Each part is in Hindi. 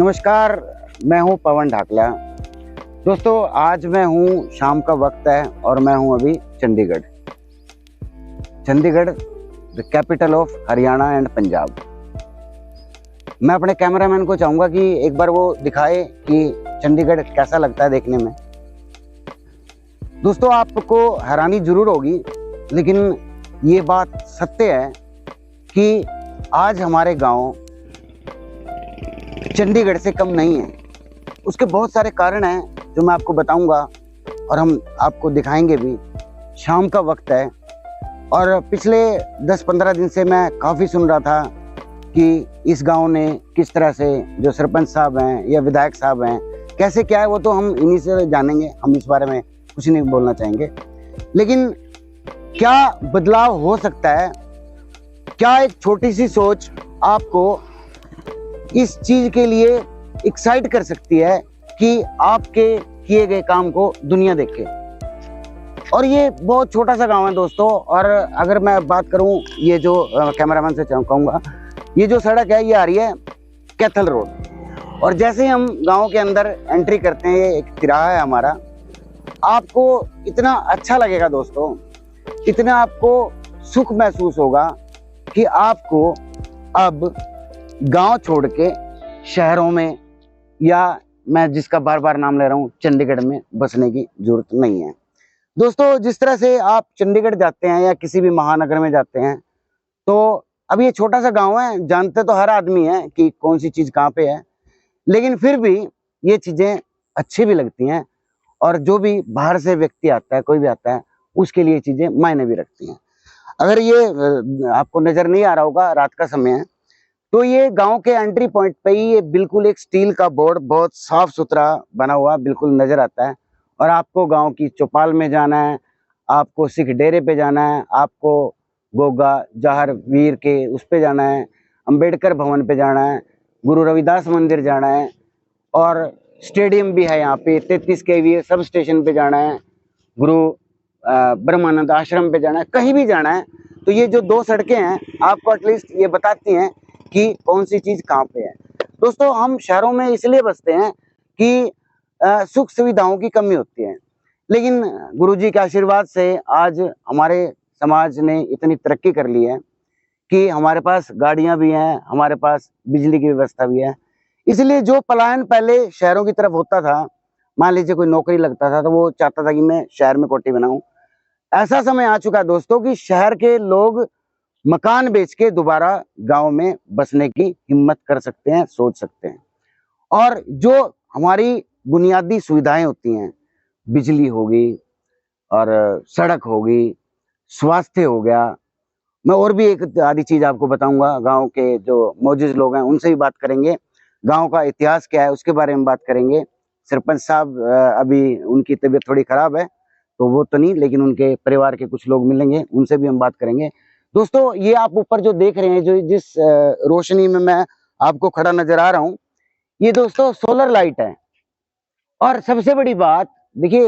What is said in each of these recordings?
नमस्कार, मैं हूं पवन ढाकला। दोस्तों, आज मैं हूं, शाम का वक्त है और मैं हूं अभी Chandigarh, the capital of Haryana and Punjab. मैं अपने कैमरामैन को चाहूँगा कि एक बार वो दिखाए कि चंडीगढ़ कैसा लगता है देखने में। दोस्तों, आपको हैरानी जरूर होगी, लेकिन ये बात सत्य है कि आज हमारे गांव चंडीगढ़ से कम नहीं है। उसके बहुत सारे कारण हैं जो मैं आपको बताऊंगा और हम आपको दिखाएंगे भी। शाम का वक्त है और पिछले 10-15 दिन से मैं काफ़ी सुन रहा था कि इस गांव ने किस तरह से जो सरपंच साहब हैं या विधायक साहब हैं कैसे क्या है, वो तो हम इन्हीं से जानेंगे। हम इस बारे में कुछ नहीं बोलना चाहेंगे, लेकिन क्या बदलाव हो सकता है, क्या एक छोटी सी सोच आपको इस चीज के लिए एक्साइट कर सकती है कि आपके किए गए काम को दुनिया देखे। और ये बहुत छोटा सा गांव है दोस्तों। और अगर मैं बात करूं, ये जो कैमरामैन से कहूँगा, ये जो सड़क है ये आ रही है कैथल रोड। और जैसे ही हम गांव के अंदर एंट्री करते हैं, ये एक तिराहा है हमारा, आपको इतना अच्छा लगेगा दोस्तों, इतना आपको सुख महसूस होगा कि आपको अब गांव छोड़ के शहरों में, या मैं जिसका बार बार नाम ले रहा हूं, चंडीगढ़ में बसने की जरूरत नहीं है। दोस्तों, जिस तरह से आप चंडीगढ़ जाते हैं या किसी भी महानगर में जाते हैं, तो अब ये छोटा सा गांव है, जानते तो हर आदमी है कि कौन सी चीज कहाँ पे है, लेकिन फिर भी ये चीजें अच्छी भी लगती हैं। और जो भी बाहर से व्यक्ति आता है, कोई भी आता है, उसके लिए चीजें मायने भी रखती हैं। अगर ये आपको नजर नहीं आ रहा होगा, रात का समय है, तो ये गांव के एंट्री पॉइंट पे ही ये बिल्कुल एक स्टील का बोर्ड बहुत साफ सुथरा बना हुआ बिल्कुल नजर आता है। और आपको गांव की चौपाल में जाना है, आपको सिख डेरे पे जाना है, आपको गोगा जहर वीर के उस पे जाना है, अंबेडकर भवन पे जाना है, गुरु रविदास मंदिर जाना है, और स्टेडियम भी है यहाँ पे, 33 kV सब स्टेशन पे जाना है, गुरु ब्रह्मानंद आश्रम पे जाना है, कहीं भी जाना है। तो ये जो दो सड़कें हैं आपको एटलीस्ट ये बताती हैं कि कौन सी चीज कहाँ पे है। दोस्तों, हम शहरों में इसलिए बसते हैं कि सुख सुविधाओं की कमी होती है, लेकिन गुरुजी के आशीर्वाद से आज हमारे समाज ने इतनी तरक्की कर ली है कि हमारे पास गाड़ियां भी हैं, हमारे पास बिजली की व्यवस्था भी है। इसलिए जो पलायन पहले शहरों की तरफ होता था, मान लीजिए कोई नौकरी लगता था तो वो चाहता था कि मैं शहर में कोठी बनाऊं। ऐसा समय आ चुका है दोस्तों कि शहर के लोग मकान बेच के दोबारा गांव में बसने की हिम्मत कर सकते हैं, सोच सकते हैं। और जो हमारी बुनियादी सुविधाएं होती हैं, बिजली होगी और सड़क होगी, स्वास्थ्य हो गया, मैं और भी एक आधी चीज आपको बताऊंगा। गांव के जो मौजूद लोग हैं उनसे भी बात करेंगे, गांव का इतिहास क्या है उसके बारे में बात करेंगे। सरपंच साहब अभी उनकी तबीयत थोड़ी खराब है, तो वो तो नहीं, लेकिन उनके परिवार के कुछ लोग मिलेंगे, उनसे भी हम बात करेंगे। दोस्तों, ये आप ऊपर जो देख रहे हैं, जो जिस रोशनी में मैं आपको खड़ा नजर आ रहा हूं, ये दोस्तों सोलर लाइट है। और सबसे बड़ी बात देखिए,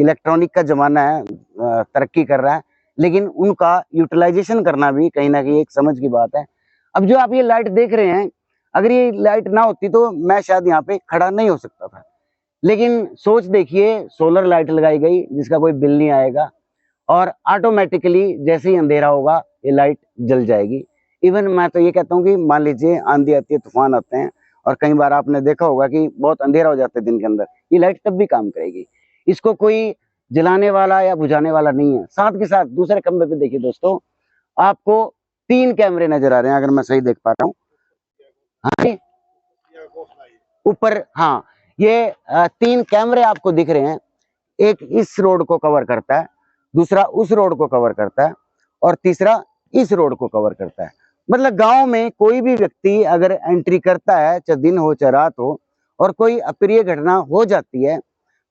इलेक्ट्रॉनिक का जमाना है, तरक्की कर रहा है, लेकिन उनका यूटिलाइजेशन करना भी कहीं ना कहीं एक समझ की बात है। अब जो आप ये लाइट देख रहे हैं, अगर ये लाइट ना होती तो मैं शायद यहाँ पे खड़ा नहीं हो सकता था। लेकिन सोच देखिए, सोलर लाइट लगाई गई जिसका कोई बिल नहीं आएगा, और ऑटोमेटिकली जैसे ही अंधेरा होगा ये लाइट जल जाएगी। इवन मैं तो ये कहता हूँ कि मान लीजिए आंधी आती है, तूफान आते हैं, और कई बार आपने देखा होगा कि बहुत अंधेरा हो जाता है दिन के अंदर, ये लाइट तब भी काम करेगी। इसको कोई जलाने वाला या बुझाने वाला नहीं है। साथ के साथ दूसरे खंबे पे देखिए दोस्तों, आपको 3 कैमरे नजर आ रहे हैं, अगर मैं सही देख पा रहा हूँ। हाँ, ऊपर, हाँ, ये 3 कैमरे आपको दिख रहे हैं। एक इस रोड को कवर करता है, दूसरा उस रोड को कवर करता है, और तीसरा इस रोड को कवर करता है। मतलब गांव में कोई भी व्यक्ति अगर एंट्री करता है, चाहे दिन हो चाहे रात हो, और कोई अप्रिय घटना हो जाती है,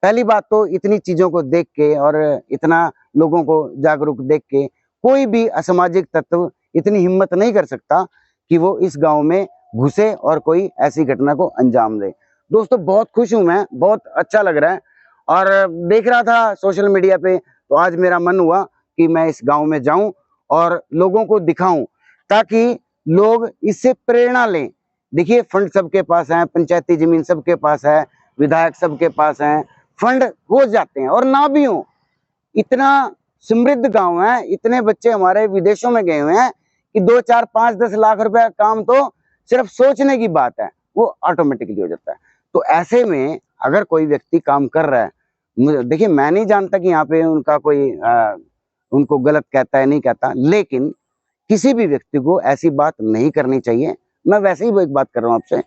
पहली बात तो इतनी चीजों को देख के और इतना लोगों को जागरूक देख के कोई भी असामाजिक तत्व इतनी हिम्मत नहीं कर सकता कि वो इस गांव में घुसे और कोई ऐसी घटना को अंजाम दे। दोस्तों, बहुत खुश हूं मैं, बहुत अच्छा लग रहा है। और देख रहा था सोशल मीडिया पे, तो आज मेरा मन हुआ कि मैं इस गांव में जाऊं और लोगों को दिखाऊं, ताकि लोग इससे प्रेरणा लें देखिए फंड सबके पास है, पंचायती जमीन सबके पास है, विधायक सबके पास है, फंड हो जाते हैं और ना भी हो। इतना समृद्ध गांव है, इतने बच्चे हमारे विदेशों में गए हुए हैं कि 2 4 5 10 लाख रुपए का काम तो सिर्फ सोचने की बात है, वो ऑटोमेटिकली हो जाता है। तो ऐसे में अगर कोई व्यक्ति काम कर रहा है, देखिए मैं नहीं जानता कि यहाँ पे उनका कोई उनको गलत कहता है नहीं कहता, लेकिन किसी भी व्यक्ति को ऐसी बात नहीं करनी चाहिए। मैं वैसे ही वो एक बात कर रहा हूँ आपसे,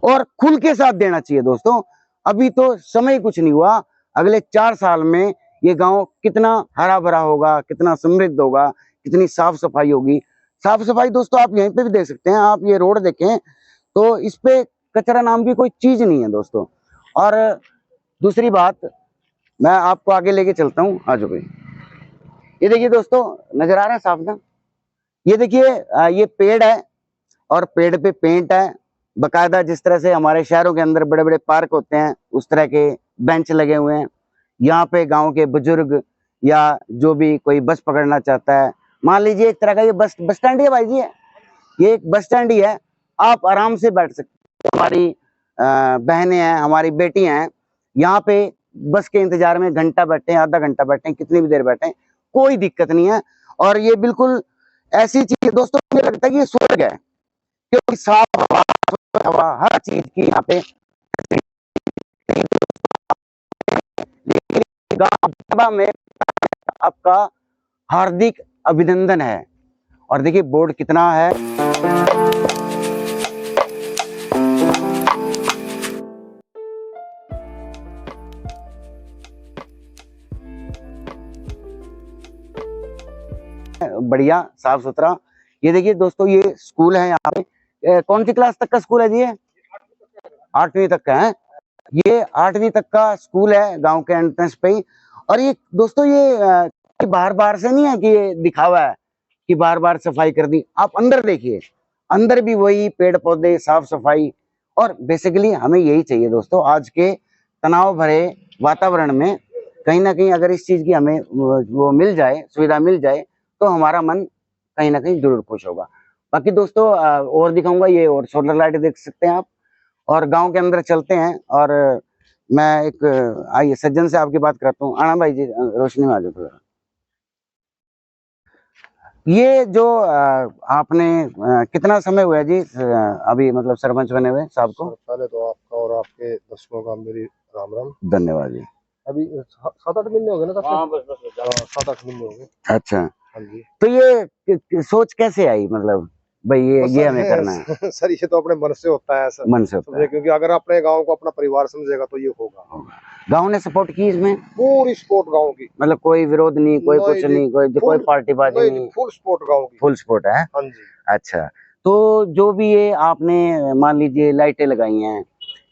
और खुल के साथ देना चाहिए दोस्तों। अभी तो समय कुछ नहीं हुआ, अगले 4 साल में ये गांव कितना हरा भरा होगा, कितना समृद्ध होगा, कितनी साफ सफाई होगी। साफ सफाई दोस्तों आप यहीं पे भी देख सकते हैं, आप ये रोड देखें तो इस पे कचरा नाम की कोई चीज नहीं है दोस्तों। और दूसरी बात, मैं आपको आगे लेके चलता हूँ, आ जाओ भाई। ये देखिए दोस्तों, नजर आ रहा है साफ ना? ये देखिए ये पेड़ है और पेड़ पे पेंट है बकायदा। जिस तरह से हमारे शहरों के अंदर बड़े बड़े पार्क होते हैं उस तरह के बेंच लगे हुए हैं। यहाँ पे गांव के बुजुर्ग या जो भी कोई बस पकड़ना चाहता है, मान लीजिए एक तरह का ये बस स्टैंड ही है भाई जी, ये एक बस स्टैंड ही है, आप आराम से बैठ सकते हैं। हमारी बहनें हैं, हमारी बेटियां हैं, यहाँ पे बस के इंतजार में घंटा बैठे हैं, आधा घंटा बैठे हैं, कितनी भी देर बैठे हैं, कोई दिक्कत नहीं है। और ये बिल्कुल ऐसी चीज है दोस्तों, मुझे लगता है कि ये स्वर्ग है, क्योंकि साफ हवा, स्वच्छ हवा, हर चीज की यहाँ पे। गांव में आपका हार्दिक अभिनंदन है। और देखिए बोर्ड कितना है, बढ़िया साफ सुथरा। ये देखिए दोस्तों, ये स्कूल है यहाँ पे। कौन सी क्लास तक का स्कूल है जी? 8वीं तक का है। ये 8वीं तक का स्कूल है गांव के एंट्रेंस पे ही। और ये दोस्तों ये बाहर बाहर से नहीं है कि ये दिखावा है कि बार बार सफाई कर दी। आप अंदर देखिए, अंदर भी वही पेड़ पौधे, साफ सफाई। और बेसिकली हमें यही चाहिए दोस्तों, आज के तनाव भरे वातावरण में कहीं ना कहीं अगर इस चीज की हमें वो मिल जाए, सुविधा मिल जाए, तो हमारा मन कहीं ना कहीं जरूर खुश होगा। बाकी दोस्तों और दिखाऊंगा, ये और सोलर लाइट देख सकते हैं आप। और गांव के अंदर चलते हैं और मैं एक आइए सज्जन से आपकी बात करता हूँ। आना भाई जी, रोशनी में आ जाओ थोड़ा। ये जो आपने कितना समय हुआ जी अभी मतलब सरपंच बने हुए साहब को? पहले तो आपका और आपके दर्शकों का मेरी राम राम। धन्यवाद जी। अभी 7-8 महीने हो गए ना? हाँ बस 7-8 महीने हो गए। अच्छा, हाँ जी। तो ये सोच कैसे आई, मतलब भाई ये हमें करना है? सर ये तो अपने मन से होता है सर, मन से होता है, क्योंकि अगर अपने गांव को अपना परिवार समझेगा तो ये होगा। गांव ने सपोर्ट की इसमें? पूरी सपोर्ट गांव की, मतलब कोई विरोध नहीं, कोई कुछ नहीं, कोई पार्टी बाजी नहीं, फुल सपोर्ट गांव की, फुल सपोर्ट है। हाँ जी। अच्छा, तो जो भी ये आपने मान लीजिए लाइटें लगाई हैं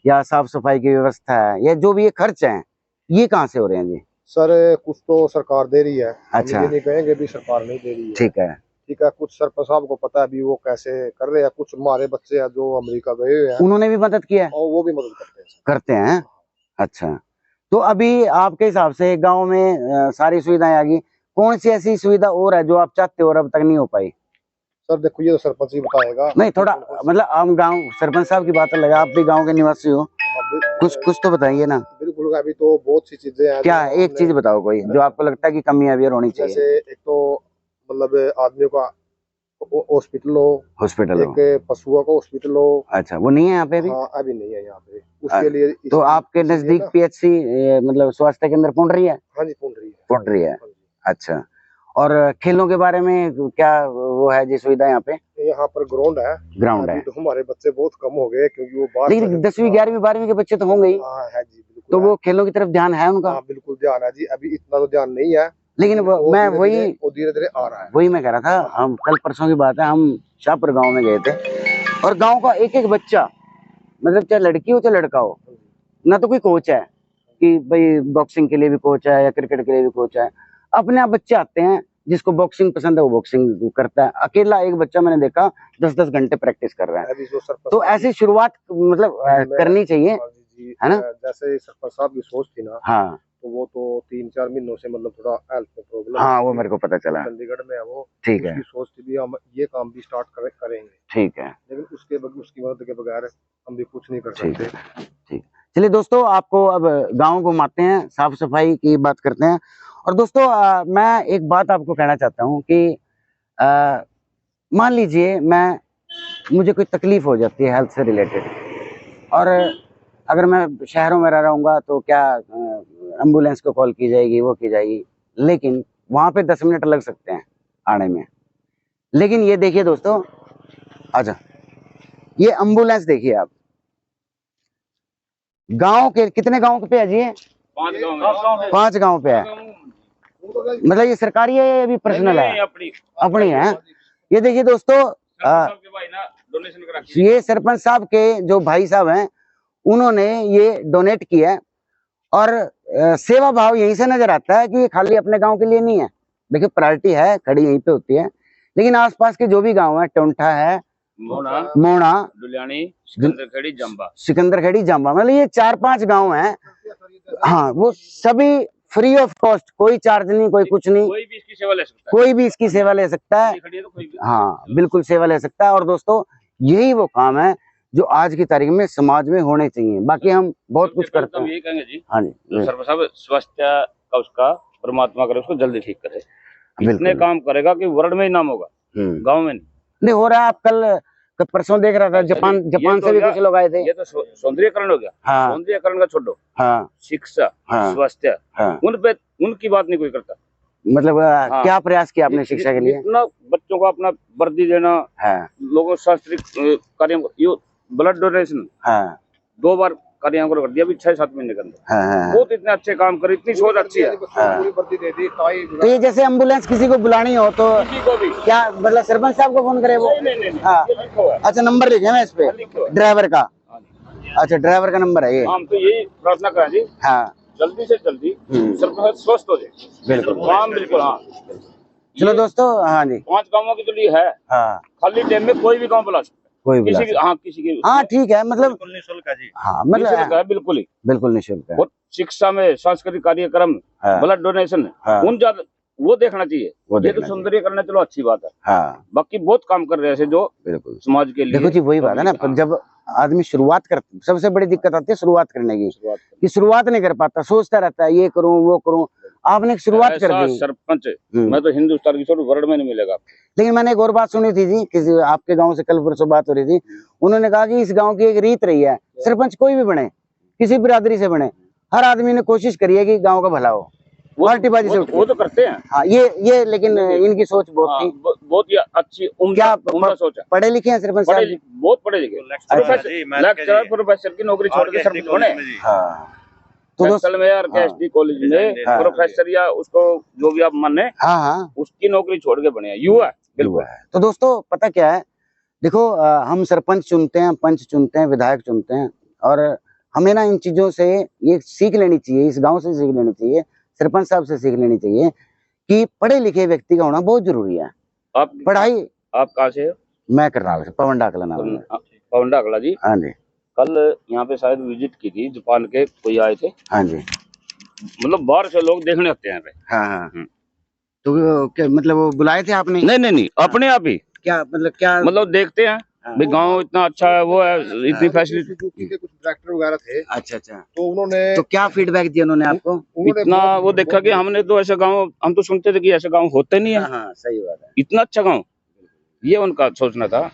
या साफ सफाई की व्यवस्था है या जो भी ये खर्च है, ये कहाँ से हो रहे हैं जी? सर कुछ तो सरकार दे रही है। अच्छा, ये नहीं कहेंगे भी सरकार नहीं दे रही है। ठीक है, ठीक है। कुछ सरपंच साहब को पता है भी वो कैसे कर रहे हैं। कुछ हमारे बच्चे हैं जो अमेरिका गए हुए हैं, उन्होंने भी मदद किया है और वो भी मदद करते हैं। अच्छा, तो अभी आपके हिसाब से गांव में सारी सुविधाएं आ गई, कौन सी ऐसी सुविधा और है जो आप चाहते हो और अब तक नहीं हो पाई? सर देखो ये तो सरपंच ही बताएगा। नहीं, थोड़ा मतलब हम गांव सरपंच साहब की बात अलग है, आप भी गांव के निवासी हो, कुछ तो बताइए ना। बिल्कुल, अभी तो बहुत सी चीजें हैं। क्या एक चीज बताओ कोई जो आपको लगता है कि कमियां भी होनी चाहिए? जैसे एक तो मतलब आदमियों का हॉस्पिटल हो, एक पशुओं का हॉस्पिटल हो। अच्छा, वो नहीं है यहाँ पे अभी? हाँ, अभी नहीं है यहाँ पे। उसके लिए तो आपके नजदीक पीएचसी मतलब स्वास्थ्य केंद्र पूर्ण रही है? हाँ जी, पूर्ण रही है। अच्छा, और खेलों के बारे में क्या वो है जी सुविधा यहाँ पे? यहाँ पर ग्राउंड है। तो हमारे बच्चे बहुत कम हो गए क्योंकि वो बाहर, लेकिन 10वीं 11वीं 12वीं के बच्चे तो होंगे ही। हाँ है जी, बिल्कुल। तो वो खेलों की तरफ ध्यान है उनका? हाँ बिल्कुल ध्यान है जी, अभी इतना तो ध्यान नहीं है, लेकिन मैं वही धीरे धीरे आ रहा है। वही मैं कह रहा था, हम कल परसों की बात है, हम शाहपुर गांव में गए थे और गांव का एक एक बच्चा, मतलब चाहे लड़की हो चाहे लड़का हो, ना तो कोई कोच है कि भाई बॉक्सिंग के लिए भी कोच है या क्रिकेट के लिए भी कोच है, अपने आप बच्चे आते हैं, जिसको बॉक्सिंग पसंद है वो बॉक्सिंग करता है। अकेला एक बच्चा मैंने देखा 10-10 घंटे प्रैक्टिस कर रहा है। तो ऐसी शुरुआत मतलब करनी चाहिए, है ना? जैसे सरपंच साहब की सोच थी ना, हाँ, तो वो तो 3-4 महीनों से मतलब थोड़ा हेल्थ में प्रॉब्लम। हाँ वो मेरे को पता चला, चंडीगढ़ में है वो। ठीक है, उसकी सोच थी भी हम ये काम भी स्टार्ट करेंगे, ठीक है, लेकिन उसकी मदद के बगैर हम भी कुछ नहीं कर सकते। ठीक। चलिए दोस्तों, आपको अब गांव घुमाते हैं, साफ सफाई की बात करते हैं। और दोस्तों मैं एक बात आपको कहना चाहता हूँ कि मान लीजिए मुझे कोई तकलीफ हो जाती है हेल्थ से रिलेटेड, और अगर मैं शहरों में रह रहूँगा तो क्या एम्बुलेंस को कॉल की जाएगी, वो की जाएगी, लेकिन वहाँ पे 10 मिनट लग सकते हैं आने में। लेकिन ये देखिए दोस्तों, अच्छा ये एम्बुलेंस देखिए आप, गांव के कितने गांव पे है जी? 5 गांव पे है। मतलब ये सरकारी है या भी पर्सनल है? अपनी है। ये देखिए दोस्तों, ये सरपंच साहब के जो भाई साहब हैं उन्होंने ये डोनेट किया है, और सेवा भाव यहीं से नजर आता है कि ये खाली अपने गांव के लिए नहीं है। देखिए प्रायोरिटी है, खड़ी यहीं पे होती है, लेकिन आसपास के जो भी गांव है, टोंठा है, मोना, दुलियानी, सिकंदरखेड़ी, जांबा, मतलब ये 4-5 गांव हैं। हाँ, वो सभी फ्री ऑफ कॉस्ट, कोई चार्ज नहीं, कोई कुछ नहीं, कोई भी इसकी सेवा ले सकता है, कोई भी इसकी सेवा ले सकता है। हाँ बिल्कुल सेवा ले सकता है। और दोस्तों यही वो काम है जो आज की तारीख में समाज में होने चाहिए। बाकी हम बहुत कुछ करते हैं। यही कहेंगे जी, हाँ जी, स्वास्थ्य का उसका परमात्मा करे, उसको जल्दी ठीक करे। इतने काम करेगा कि वर्ल्ड में ही नाम होगा, गांव में नहीं हो रहा है। आप कल परसों देख रहा था, जापान से भी कुछ लोग आए थे। ये तो सौंदर्यकरण हो गया। हाँ। सौंदर्यकरण का छोड़ो, हाँ। शिक्षा, हाँ। स्वास्थ्य, हाँ। उनकी बात नहीं कोई करता। मतलब हाँ। क्या प्रयास किया आपने शिक्षा के लिए? इतना बच्चों को अपना वर्दी देना, हाँ। लोगों शास्त्रीय कार्य, ब्लड डोनेशन, हाँ। 2 बार कार्य कर दिया अभी 6-7 महीने के अंदर। हाँ। बहुत इतने अच्छे काम करे, इतनी सोच अच्छी है। हाँ। तो ये जैसे एम्बुलेंस किसी को बुलानी हो तो क्या मतलब सरपंच साहब को फोन करे वो? नहीं। हाँ। अच्छा नंबर लिखे ना इस पे ड्राइवर का? अच्छा ड्राइवर का नंबर है ये। हम तो यही प्रार्थना करें जी, हाँ जल्दी से जल्दी सरपंच स्वस्थ हो जाए। बिल्कुल बिल्कुल। हाँ चलो दोस्तों, हाँ जी 5 गाँवों की तो लिए है। हाँ खाली टाइम में कोई भी गाँव बुला सकते, कोई किसी की। हाँ ठीक है, मतलब निःशुल्क है जी। हाँ मतलब बिल्कुल निःशुल्क है। शिक्षा में सांस्कृतिक कार्यक्रम, ब्लड डोनेशन, उन ज्यादा वो देखना चाहिए। ये तो सौंदर्य करना चलो अच्छी बात है। हाँ बाकी बहुत काम कर रहे हैं ऐसे जो बिल्कुल समाज के लिए। देखो जी वही बात है ना, जब आदमी शुरुआत करता, सबसे बड़ी दिक्कत आती है शुरुआत करने की, कि शुरुआत नहीं कर पाता, सोचता रहता है ये करूँ वो करूँ। आपने शुरुआत कर दी। सरपंच मैं तो हिंदुस्तान की छोड़ वर्ल्ड में नहीं मिलेगा। लेकिन मैंने एक और बात सुनी थी जी, किसी आपके गांव से कल परसों बात हो रही थी, उन्होंने कहा कि इस गांव की एक रीत रही है, सरपंच कोई भी बने, किसी बिरादरी से बने, हर आदमी ने कोशिश करी है कि गांव का भला हो, पार्टीबाजी से। वो तो करते हैं। हाँ ये लेकिन इनकी सोच बहुत ही अच्छी उम्दा सोच है। पढ़े लिखे हैं सरपंच साहब? बहुत पढ़े लिखे, लेक्चरर प्रोफेसर की नौकरी छोड़ के सरपंच बने। तो दोस्तों में आरकेएसडी कॉलेज में प्रोफेसर या उसको जो भी आप माने, हाँ उसकी नौकरी छोड़ के बने युवा है। बिल्कुल। तो दोस्तों पता क्या है, देखो हम सरपंच चुनते हैं, पंच चुनते हैं, विधायक चुनते हैं, और हमें ना इन चीजों से ये सीख लेनी चाहिए, इस गांव से सीख लेनी चाहिए, सरपंच साहब से सीख लेनी चाहिए कि पढ़े लिखे व्यक्ति का होना बहुत जरूरी है। आप पढ़ाई, आप कहाँ से हो? मैं करनाल से, पवन डाकला नाम है। पवन डाकला जी। हाँ जी। कल यहाँ पे शायद विजिट की थी, जापान के कोई आए थे। हाँ जी। मतलब बाहर से लोग देखने आते हैं यहाँ पे। हाँ। तो क्या मतलब वो बुलाए थे आपने? नहीं अपने आप ही। क्या मतलब देखते हैं भाई गांव इतना अच्छा है, वो है, इतनी फैसिलिटी। कुछ डायरेक्टर वगैरह थे। अच्छा तो उन्होंने तो क्या फीडबैक दिया उन्होंने आपको? इतना वो देखा कि हमने तो ऐसे गांव, हम तो सुनते थे कि ऐसे गांव होते नहीं है। हाँ सही बात है। इतना अच्छा गांव, ये उनका सोचना था।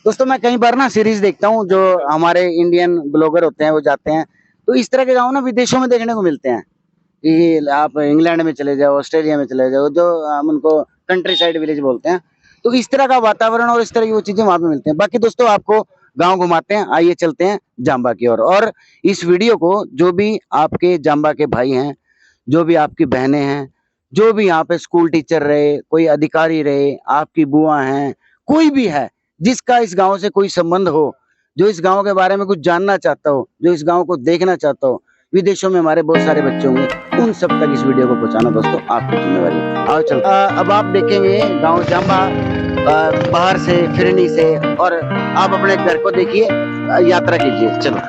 दोस्तों मैं कई बार ना सीरीज देखता हूँ, जो हमारे इंडियन ब्लॉगर होते हैं वो जाते हैं, तो इस तरह के गाँव ना विदेशों में देखने को मिलते हैं। कि आप इंग्लैंड में चले जाओ, ऑस्ट्रेलिया में चले जाओ, जो हम उनको कंट्री साइड विलेज बोलते हैं, तो इस तरह का वातावरण और इस तरह की वो चीजें वहां पे मिलते हैं। बाकी दोस्तों आपको गांव घुमाते हैं, आइए चलते हैं जांबा की ओर। और इस वीडियो को जो भी आपके जांबा के भाई हैं, जो भी आपकी बहनें हैं, जो भी यहाँ पे स्कूल टीचर रहे, कोई अधिकारी रहे, आपकी बुआ हैं, कोई भी है जिसका इस गांव से कोई संबंध हो, जो इस गांव के बारे में कुछ जानना चाहता हो, जो इस गांव को देखना चाहता हो, विदेशों में हमारे बहुत सारे बच्चे होंगे, उन सब तक इस वीडियो को पहुंचाना दोस्तों आपकी जिम्मेवारी है। आओ चलो। अब आप देखेंगे गांव जांबा बाहर से, फिरनी से, और आप अपने घर को देखिए, यात्रा कीजिए। चलो।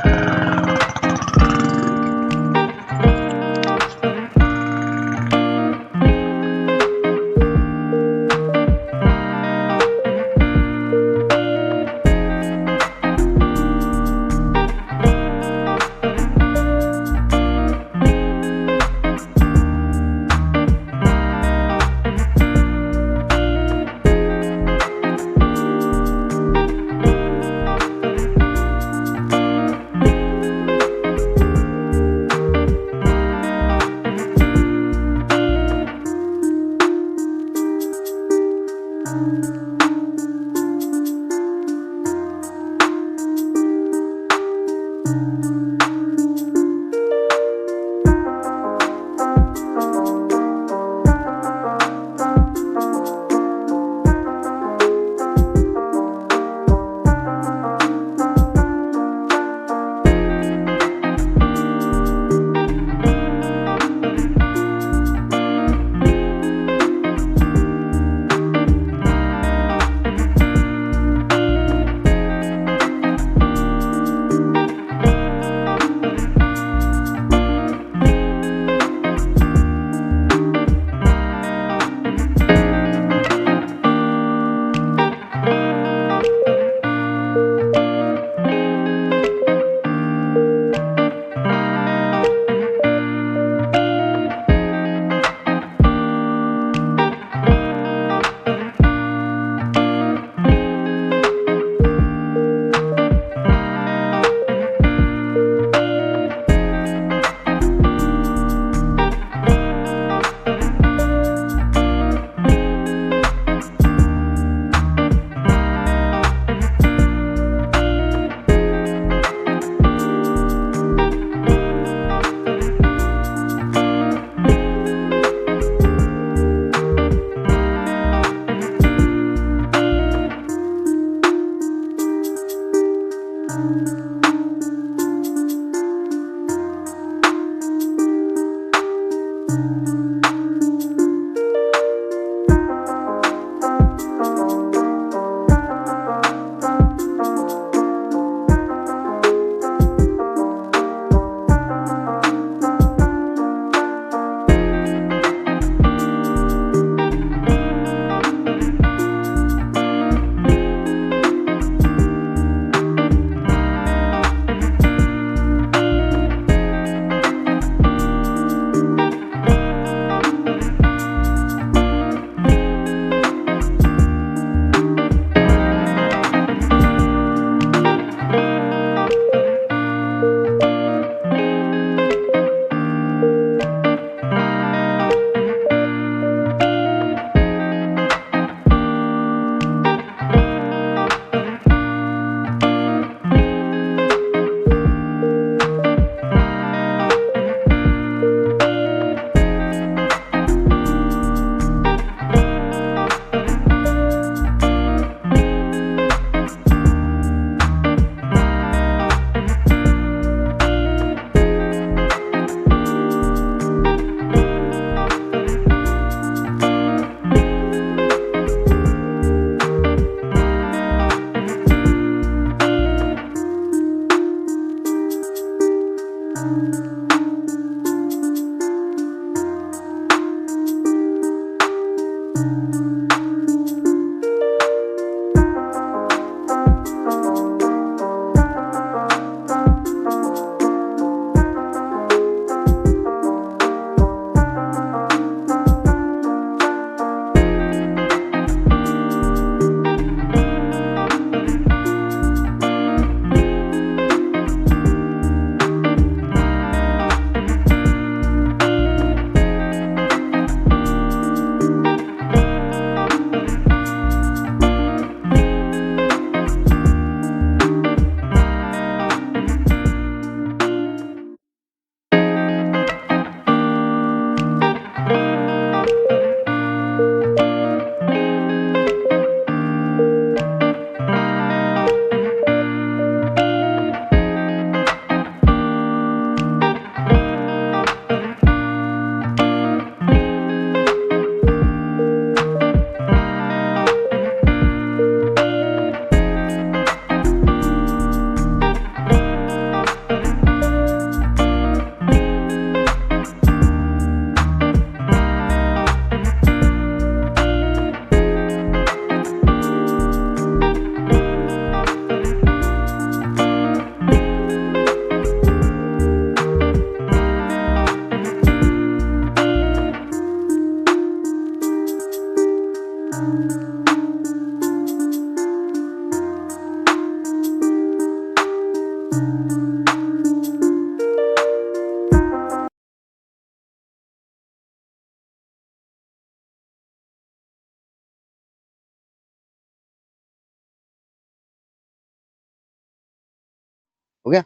हो गया।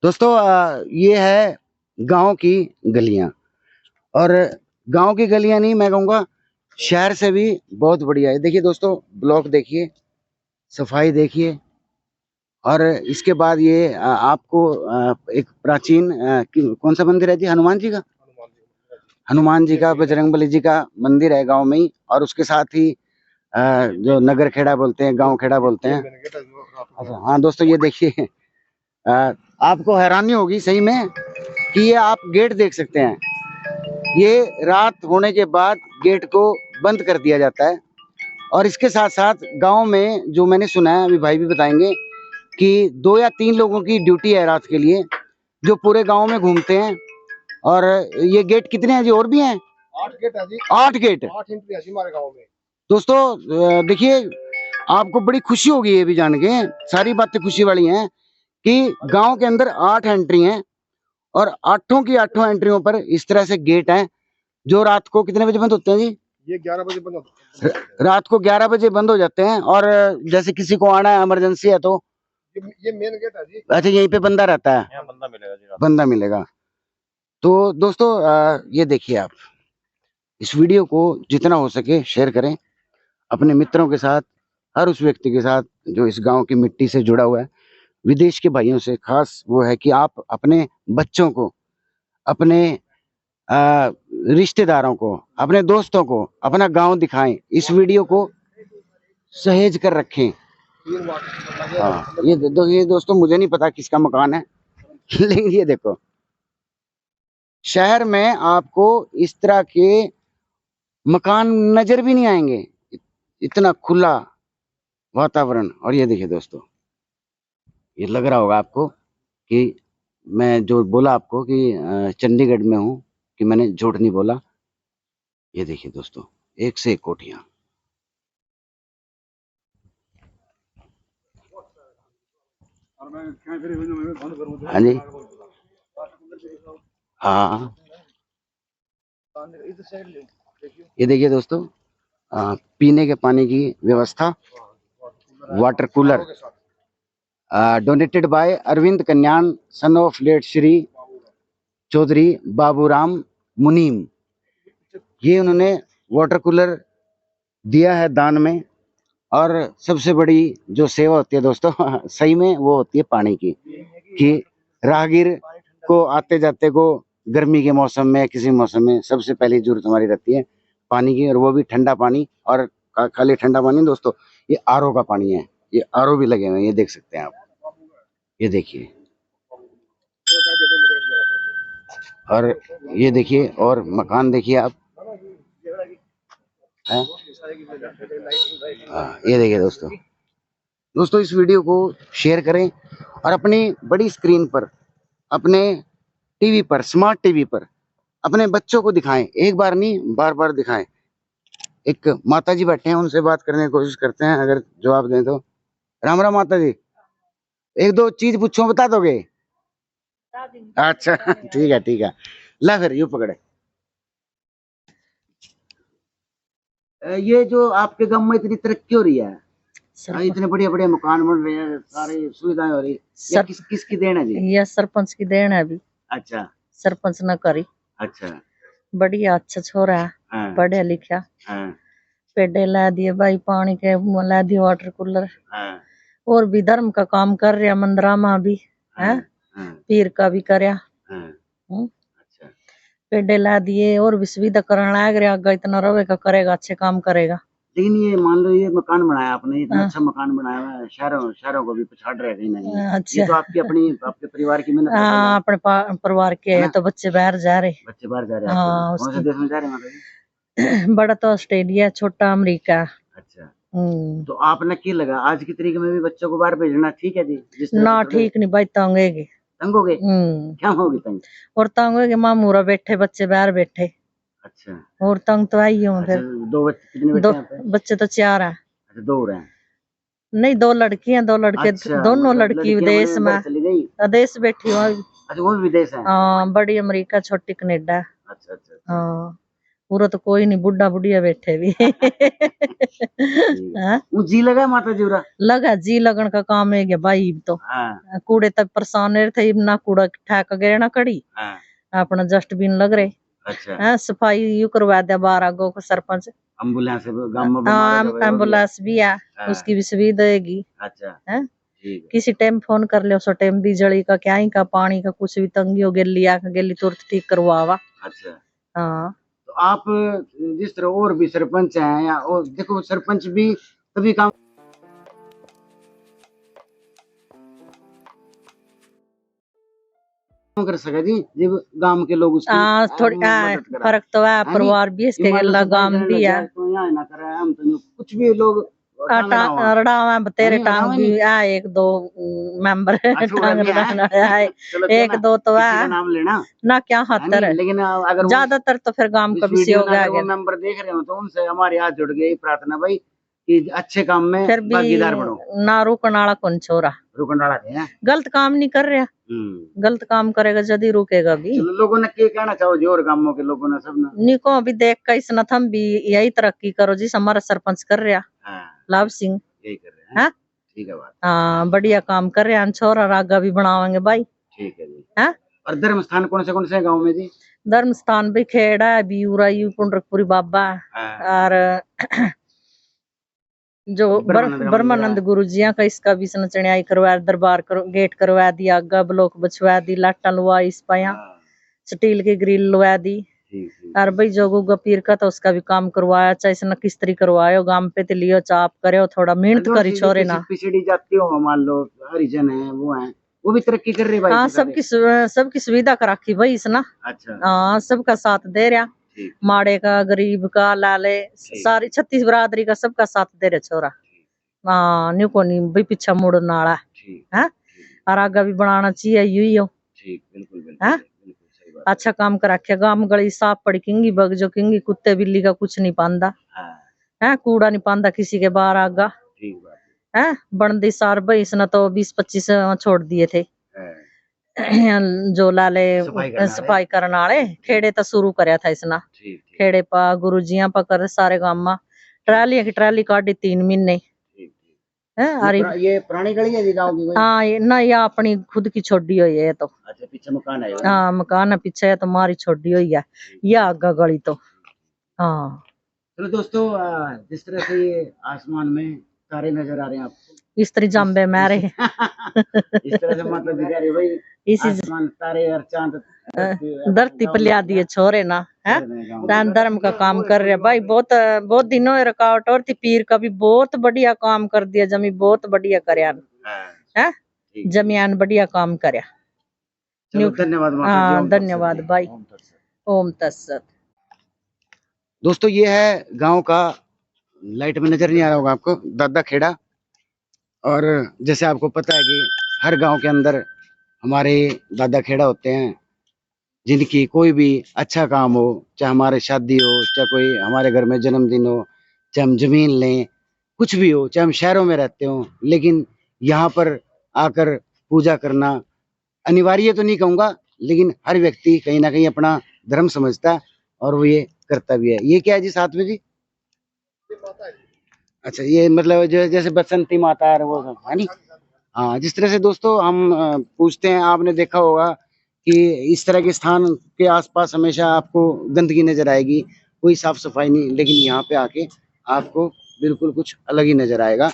दोस्तों ये है गांव की गलियां, और गांव की गलियां नहीं, मैं कहूँगा शहर से भी बहुत बढ़िया है। देखिए दोस्तों, ब्लॉक देखिए, सफाई देखिए, और इसके बाद ये आपको एक प्राचीन कौन सा मंदिर है जी? हनुमान जी का, हनुमान जी का, बजरंगबली जी का मंदिर है गांव में ही। और उसके साथ ही जो नगर खेड़ा बोलते हैं, गांव खेड़ा बोलते हैं। अच्छा हाँ दोस्तों, ये देखिए, आपको हैरानी होगी सही में कि ये आप गेट देख सकते हैं। ये रात होने के बाद गेट को बंद कर दिया जाता है। और इसके साथ साथ गांव में जो मैंने सुना है, अभी भाई भी बताएंगे, कि 2 या 3 लोगों की ड्यूटी है रात के लिए, जो पूरे गांव में घूमते हैं। और ये गेट कितने हैं जी? और भी हैं? 8 गेट है जी। 8 गेट, 8 एंट्री है जी हमारे गांव में। दोस्तों देखिए, आपको बड़ी खुशी होगी ये भी जान के, सारी बातें खुशी वाली हैं कि गांव के अंदर 8 एंट्री हैं, और 8 की 8 एंट्रियों पर इस तरह से गेट हैं, जो रात को कितने बजे बंद होते हैं जी? ये 11 बजे बंद होते हैं। रात को 11 बजे बंद हो जाते हैं। और जैसे किसी को आना है, इमरजेंसी है, तो ये मेन गेट है जी। अच्छा, यहीं पे बंदा रहता है? यहाँ बंदा मिलेगा जी, बंदा मिलेगा। तो दोस्तों ये देखिए आप, इस वीडियो को जितना हो सके शेयर करें अपने मित्रों के साथ, हर उस व्यक्ति के साथ जो इस गांव की मिट्टी से जुड़ा हुआ है। विदेश के भाइयों से खास वो है कि आप अपने बच्चों को, अपने रिश्तेदारों को, अपने दोस्तों को अपना गांव दिखाएं। इस वीडियो को सहेज कर रखें। हाँ, ये दोस्तों मुझे नहीं पता किसका मकान है लेकिन ये देखो, शहर में आपको इस तरह के मकान नजर भी नहीं आएंगे, इतना खुला वातावरण। और ये देखिए दोस्तों, ये लग रहा होगा आपको कि मैं जो बोला आपको कि चंडीगढ़ में हूँ, कि मैंने झूठ नहीं बोला। ये देखिए दोस्तों, एक से एक कोठियां। हाँ जी, हाँ, ये देखिए दोस्तों, पीने के पानी की व्यवस्था, water cooler, donated by Arvind Kanyan son of late Shri Chaudhary Baburam Munim. ये उन्होंने वाटर कूलर दिया है दान में। और सबसे बड़ी जो सेवा होती है दोस्तों सही में, वो होती है पानी की, कि राहगीर को आते जाते को गर्मी के मौसम में, किसी मौसम में सबसे पहली जरूरत हमारी रहती है पानी की, और वो भी ठंडा पानी। और खाली ठंडा पानी दोस्तों, ये आरओ का पानी है, ये आरओ भी लगे हुए हैं, ये देख सकते हैं आप, ये देखिए। और ये देखिए, और मकान देखिए आप, है? ये देखिए दोस्तों, इस वीडियो को शेयर करें और अपनी बड़ी स्क्रीन पर, अपने टीवी पर, स्मार्ट टीवी पर अपने बच्चों को दिखाएं। एक बार नहीं, बार बार दिखाएं। एक माता जी बैठे हैं, उनसे बात करने की कोशिश करते हैं, अगर जवाब दें तो। राम राम माता जी, एक दो चीज पूछो, बता दोगे? अच्छा ठीक है, ला फिर यूं पकड़े। ये जो आपके गांव में इतनी तरक्की हो रही है, इतने बढ़िया बढ़िया मकान बन रहे हैं, सारी सुविधाएं हो रही है, किसकी देन है जी? यह सरपंच की देन है अभी। अच्छा, सरपंच न करी। अच्छा, बढ़िया, अच्छा छोरा है, हाँ, पढ़े लिखा, हाँ, पेड़े ला दिए भाई, पानी के ला दिए, वाटर कूलर, हाँ, और भी धर्म का काम कर रहा, मंदिरा भी है, पीर का भी करया, पेड़े ला दिए, और भी सुविधा करने लग रहा। आगे इतना रहेगा, करेगा, अच्छे काम करेगा। लेकिन ये मान लो, ये मकान बनाया आपने, इतना अच्छा मकान बनाया हुआ है, शहरों को भी पछाड़ रहे कहीं ना कहीं। अच्छा, ये तो आपके परिवार की मेहनत। हाँ, अपने परिवार के है, तो बच्चे बाहर जा रहे। बच्चे बाहर जा रहे हैं? हाँ, कौन से देश में जा रहे हैं? बड़ा तो ऑस्ट्रेलिया, छोटा अमेरिका। अच्छा, तो आपने क्या लगा, आज की तारीख में भी बच्चों को बाहर भेजना ठीक है जी? ना ठीक नहीं भाई, तंगेगी। तंग हो गए? क्या होगी तंग? और तंग हो गए, मामूरा बैठे, बच्चे बाहर बैठे। अच्छा, और तंग तो आई हूँ फिर। दो बच्चे, कितने बच्चे हैं? दो बच्चे तो 4 है। अच्छा, 2 रहे हैं? नहीं, 2 लड़कियां, 2 लड़के। अच्छा, दोनों लड़की विदेश में, विदेश बैठी हुआ। अच्छा, वो भी विदेश है? हाँ, बड़ी अमेरिका, छोटी कनाडा। अच्छा, हाँ, पूरा तो कोई नहीं, बुढ़ा बुढ़िया बैठे भी वो जी लगा माता जी? लगा जी, लगन का काम है भाई। तो कूड़े तक परेशान थे, ना कूड़ा ठेक गए ना कड़ी, अपना डस्टबिन लग रहे। अच्छा, सफाई यू करवा दिया 12 गो को सरपंच। एम्बुलेंस भी है, उसकी भी सुविधा हैगी। अच्छा, किसी टाइम फोन कर ले, उस टाइम बिजली का, क्या ही का, पानी का, कुछ भी तंगी हो गेली तुरंत ठीक करवावा। अच्छा, हाँ। तो आप जिस तरह और भी सरपंच हैं, या और देखो, सरपंच भी तभी काम कर सके जी जब गांव के लोग उसकी थोड़ी फर्क तो है, परिवार भी इसके गला, गांव भी है, तो यहाँ ना करे हम तो कुछ भी लोग तेरे टांग भी है, 1-2 मेंबर एक दो तो है नाम लेना ना, क्या हाथर है। लेकिन अगर ज्यादातर तो फिर गांव का भी मेंबर देख रहे हो तो उनसे हमारे हाथ जुड़ गई प्रार्थना भाई कि अच्छे काम में फिर भी भागीदार बनो। ना रुकनाला कौन छोरा, रुकनाला है, गलत काम नहीं कर रहा, गलत काम करेगा जदी रुकेगा भी। लोगों ने क्या कहना चाहो जी, और गांवों के लोगों ने, सब ने निको अभी देख कर इसना थम भी यही तरक्की करो जी, हमारा सरपंच कर रहा लाभ सिंह, यही कर रहे हैं। ठीक है बात, हाँ, बढ़िया काम कर रहे हैं, छोरा रागा भी बनावांगे भाई। ठीक है जी। और धर्म स्थान कौन से गाँव में जी? धर्म स्थान भी खेड़ा है बीउरा यू पुंडरकपुरी बाबा और जो ब्रह्मानंद गुरु जी का इसका भी चढ़ाई करवा दरबार गेट करवा दिया, आगा ब्लॉक बछवा दी, लाटा लुआ इस पाया, स्टील की ग्रिल लुआ दी। और भाई जोगुगा पीर का तो उसका भी काम करवाया, चाहे इसने किस्तरी करवायो गांव पे तो लियो चाप करे, थोड़ा मेहनत करी छोरे ना। पिछड़ी जाती हो मान लो हरिजन है वो भी तरक्की कर रही भाई। हाँ सबकी सुविधा कर रखी भाई इसना। अच्छा हाँ सबका साथ दे रहा, माड़े का गरीब का लाले सारी 36 बरादरी का सबका साथ दे रहे छोरा। हाँ न्यू को नहीं भाई पीछा मुड़न वाला है और आगे भी बनाना चाहिए यू है। अच्छा काम कर रखे, गांव गली साफ पड़ी किंगी बग जो किंगी कुत्ते बिल्ली का कुछ नहीं पांदा है, कूड़ा नहीं पांदा किसी के बाहर आगा है। बनदी सार भाई इसने तो 20-25 छोड़ दिए थे जो लाले सफाई करने वाले खेड़े तो शुरू करया था इसना। खेड़े पा गुरुजिया पा कर सारे गांव में ट्राली की ट्राली काटी 3 महीने है। ये पुरानी गली है गांव की? हाँ ना ये अपनी खुद की छोड़ी हुई है तो। अच्छा पीछे मकान है? हाँ मकान है पीछे है तो हमारी छोड़ी हुई है या आगा गली तो। हाँ चलो दोस्तों जिस तरह से ये आसमान में तारे नजर आ रहे हैं आपको, इस तरह जाम्बे मारे इस तरह से मतलब दिखा रही भाई इसी आसमान तारे और चांद धरती पर लिया दिए छोरे ना है। दान धर्म का काम कर रहे भाई, बहुत बहुत दिनों रुकावट और थी, पीर का भी बहुत बढ़िया काम कर दिया, जमी बहुत बढ़िया करया है, जमियान बढ़िया काम करया। धन्यवाद। हाँ धन्यवाद भाई, ओम तत्सत। दोस्तों ये है गांव का, लाइट में नजर नहीं आ रहा होगा आपको, दादा खेड़ा। और जैसे आपको पता है कि हर गांव के अंदर हमारे दादा खेड़ा होते हैं जिनकी कोई भी अच्छा काम हो, चाहे हमारे शादी हो, चाहे कोई हमारे घर में जन्मदिन हो, चाहे हम जमीन लें, कुछ भी हो, चाहे हम शहरों में रहते हो, लेकिन यहाँ पर आकर पूजा करना अनिवार्य तो नहीं कहूँगा, लेकिन हर व्यक्ति कहीं ना कहीं अपना धर्म समझता है और वो ये करता भी है। ये क्या है जी साथ में जी? अच्छा ये मतलब जो जैसे बसंती माता है वो है नी। हाँ जिस तरह से दोस्तों हम पूछते हैं, आपने देखा होगा कि इस तरह के स्थान के आसपास हमेशा आपको गंदगी नजर आएगी, कोई साफ सफाई नहीं, लेकिन यहाँ पे आके आपको बिल्कुल कुछ अलग ही नजर आएगा।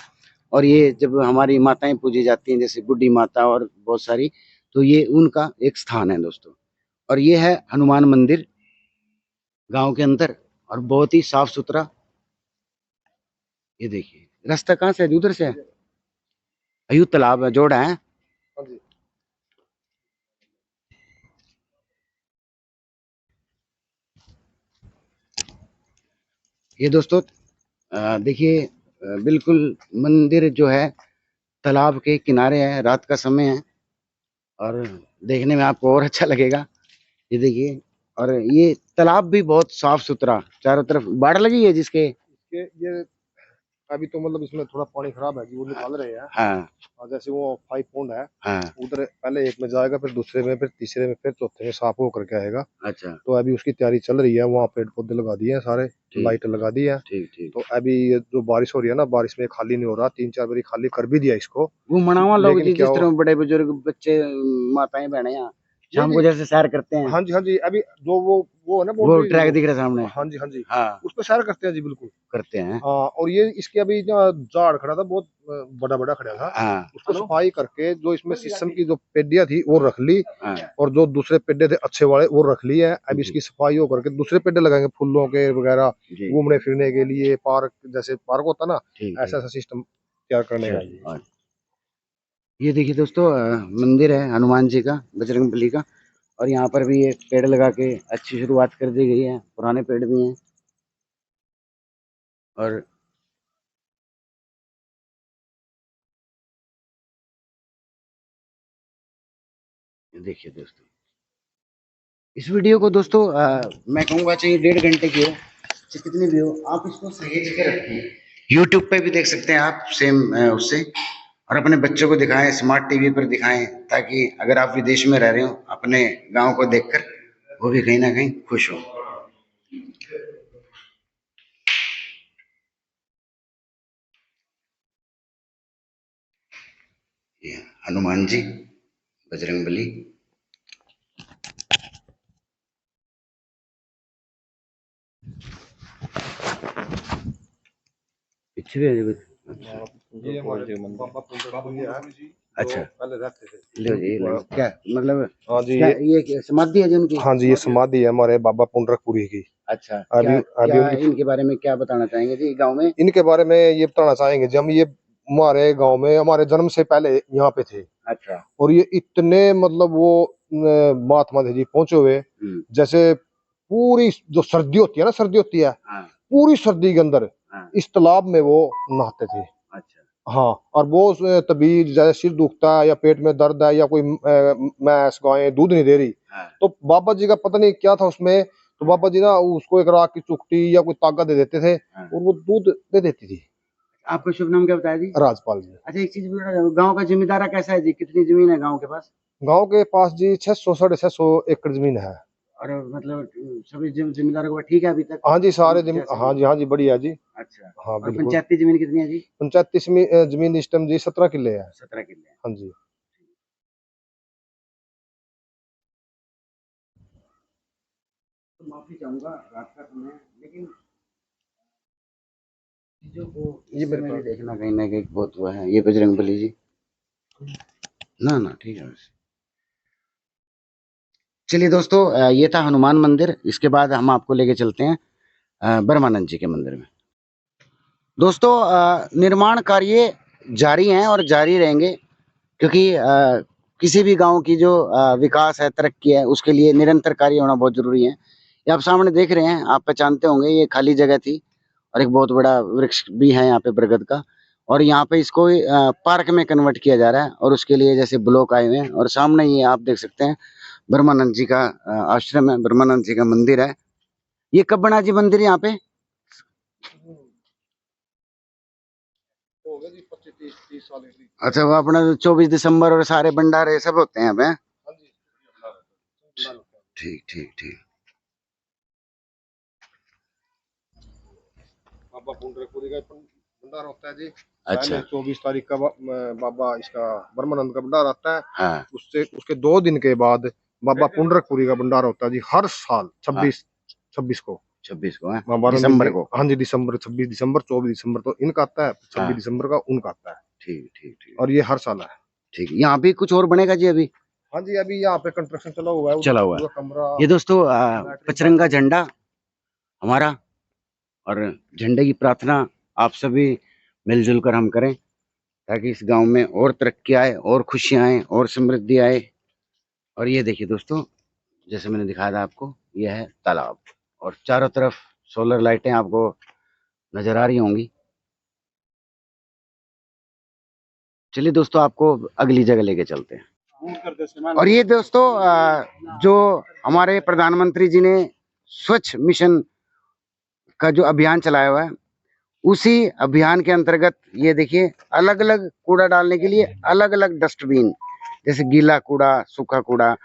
और ये जब हमारी माताएं पूजी जाती हैं जैसे बुड्ढी माता और बहुत सारी, तो ये उनका एक स्थान है दोस्तों। और ये है हनुमान मंदिर गांव के अंदर और बहुत ही साफ सुथरा। ये देखिए रास्ता कहाँ से है? उधर से है, अयू तालाब है जोड़ा है। ये दोस्तों देखिए बिल्कुल मंदिर जो है तालाब के किनारे है, रात का समय है और देखने में आपको और अच्छा लगेगा। ये देखिए, और ये तालाब भी बहुत साफ सुथरा, चारों तरफ बाढ़ लगी है जिसके ये अभी तो मतलब इसमें थोड़ा पानी खराब है जी, वो निकाल रहे हैं। हाँ जैसे वो 5 पॉइंट है, हाँ। उधर पहले एक में जाएगा, फिर दूसरे में, फिर तीसरे में, फिर चौथे में साफ होकर के आएगा। अच्छा तो अभी उसकी तैयारी चल रही है, वहाँ पेड़ पौधे लगा दिए हैं सारे, लाइट लगा दी है। तो अभी जो बारिश हो रही है ना, बारिश में खाली नहीं हो रहा, 3-4 बारी खाली कर भी दिया इसको। वो मनावा लोग जिस तरह बड़े बुजुर्ग बच्चे माताएं बहने शाम को जैसे सैर करते हैं। हाँ जी अभी जो वो है ना, वो ट्रैक दिख रहा है सामने। हाँ जी उस पर सैर करते हैं जी, बिल्कुल करते हैं। और ये इसके अभी झाड़ खड़ा था, बहुत बड़ा खड़ा था, उसको सफाई करके जो इसमें शीशम की जो पेडियां थी वो रख ली, और जो दूसरे पेडे थे अच्छे वाले वो रख लिए है। अब इसकी सफाई हो करके दूसरे पेडे लगाएंगे फूलों के वगैरह, घूमने फिरने के लिए, पार्क जैसे पार्क होता ना, ऐसा सिस्टम तैयार करने का। ये देखिए दोस्तों मंदिर है हनुमान जी का, बजरंगबली का, और यहाँ पर भी ये पेड़ लगा के अच्छी शुरुआत कर दी गई है, पुराने पेड़ भी हैं। और देखिए दोस्तों इस वीडियो को दोस्तों मैं कहूँगा चाहिए 1.5 घंटे की हो, चाहे कितनी भी हो, आप इसको सहेज के रखिए। यूट्यूब पे भी देख सकते हैं आप सेम उससे, और अपने बच्चों को दिखाएं, स्मार्ट टीवी पर दिखाएं, ताकि अगर आप विदेश में रह रहे हो अपने गांव को देखकर वो भी कहीं ना कहीं खुश हो। हनुमान जी, बजरंगबली। पीछे भी है कुछ। ये हमारे बाबा पुंडरपुरी है। अच्छा, पहले रहते थे। लो जी, लो। क्या मतलब? हाँ जी, ये समाधि है जिनकी? हाँ जी, ये समाधि है हमारे बाबा पुंडरपुरी की। अच्छा, अभी क्या इनके बारे में क्या बताना चाहेंगे जी गांव में? इनके बारे में ये बताना चाहेंगे जी, हम ये हमारे गांव में हमारे जन्म से पहले यहाँ पे थे। अच्छा। और ये इतने मतलब वो महात्मा थे जी, पहुंचे हुए। जैसे पूरी जो सर्दी होती है ना, सर्दी होती है, पूरी सर्दी के अंदर इस तालाब में वो नहाते थे। अच्छा। हाँ, और वो तबीयत जैसे सिर दुखता है या पेट में दर्द है या कोई भैंस गाय दूध नहीं दे रही, तो बाबा जी का पता नहीं क्या था उसमें, तो बाबा जी ना उसको एक राख की चुकटी या कोई ताकत दे देते थे और वो दूध दे देती थी। आपका शुभ नाम क्या बताया जी? राजपाल जी। अच्छा, एक चीज गांव का जिम्मेदारा कैसा है जी? कितनी जमीन है गांव के पास? गांव के पास जी 600 650 एकड़ जमीन है। और मतलब सभी जिम्मेदारों को ठीक है अभी तक? हाँ जी, सारे हाँ जी, हाँ जी, बढ़िया जी। अच्छा, हाँ बिल्कुल। पंचायती जमीन कितनी है जी? पंचायती जमीन इस टाइम जी 17 किले है। 17 किले। हाँ जी। तो माफी चाहूंगा, रात का समय है, लेकिन चीजों को ये मेरे को देखना कहीं ना कहीं बहुत हुआ है। ये बजरंगबली जी ना ठीक है। चलिए दोस्तों, ये था हनुमान मंदिर। इसके बाद हम आपको लेके चलते हैं ब्रह्मानंद जी के मंदिर में। दोस्तों, निर्माण कार्य जारी हैं और जारी रहेंगे, क्योंकि किसी भी गांव की जो विकास है, तरक्की है, उसके लिए निरंतर कार्य होना बहुत जरूरी है। ये आप सामने देख रहे हैं, आप पहचानते होंगे, ये खाली जगह थी और एक बहुत बड़ा वृक्ष भी है यहाँ पे बरगद का, और यहाँ पे इसको पार्क में कन्वर्ट किया जा रहा है, और उसके लिए जैसे ब्लॉक आए हुए हैं। और सामने ये आप देख सकते हैं ब्रह्मानंद जी का आश्रम है, ब्रह्मानंद जी का मंदिर है। ये कब बना जी मंदिर यहाँ पे? अच्छा, वो अपना 24 दिसंबर और सारे भंडारे सब होते हैं यहाँ पे। ठीक ठीक ठीक। बाबा पुंडरपुरी का भंडारा होता है जी। अच्छा। 24 तारीख का बाबा इसका ब्रह्मानंद का भंडारा आता है। हाँ। उसके 2 दिन के बाद बाबा पुंडरपुरी का भंडारा होता है जी, हर साल 26 को। 26 को है दिसंबर को? हाँ जी, दिसंबर 26 दिसंबर 24 दिसंबर तो इनका आता है, 26 दिसंबर का उनका आता है। ठीक ठीक ठीक। और ये हर साल है। ठीक। यहाँ भी कुछ और बनेगा जी अभी? हाँ जी, अभी यहाँ पे कंस्ट्रक्शन चला हुआ है कमरा। ये दोस्तों पचरंगा झंडा हमारा, और झंडे की प्रार्थना आप सभी मिलजुल कर हम करें, ताकि इस गांव में और तरक्की आए, और खुशियां आए, और समृद्धि आए। और ये देखिए दोस्तों, जैसे मैंने दिखाया था आपको, यह है तालाब, और चारों तरफ सोलर लाइटें आपको नजर आ रही होंगी। चलिए दोस्तों, आपको अगली जगह लेके चलते हैं। और ये दोस्तों, जो हमारे प्रधानमंत्री जी ने स्वच्छ मिशन का जो अभियान चलाया हुआ है, उसी अभियान के अंतर्गत ये देखिए, अलग अलग कूड़ा डालने के लिए अलग अलग डस्टबिन, जैसे गीला कूड़ा, सूखा कूड़ा।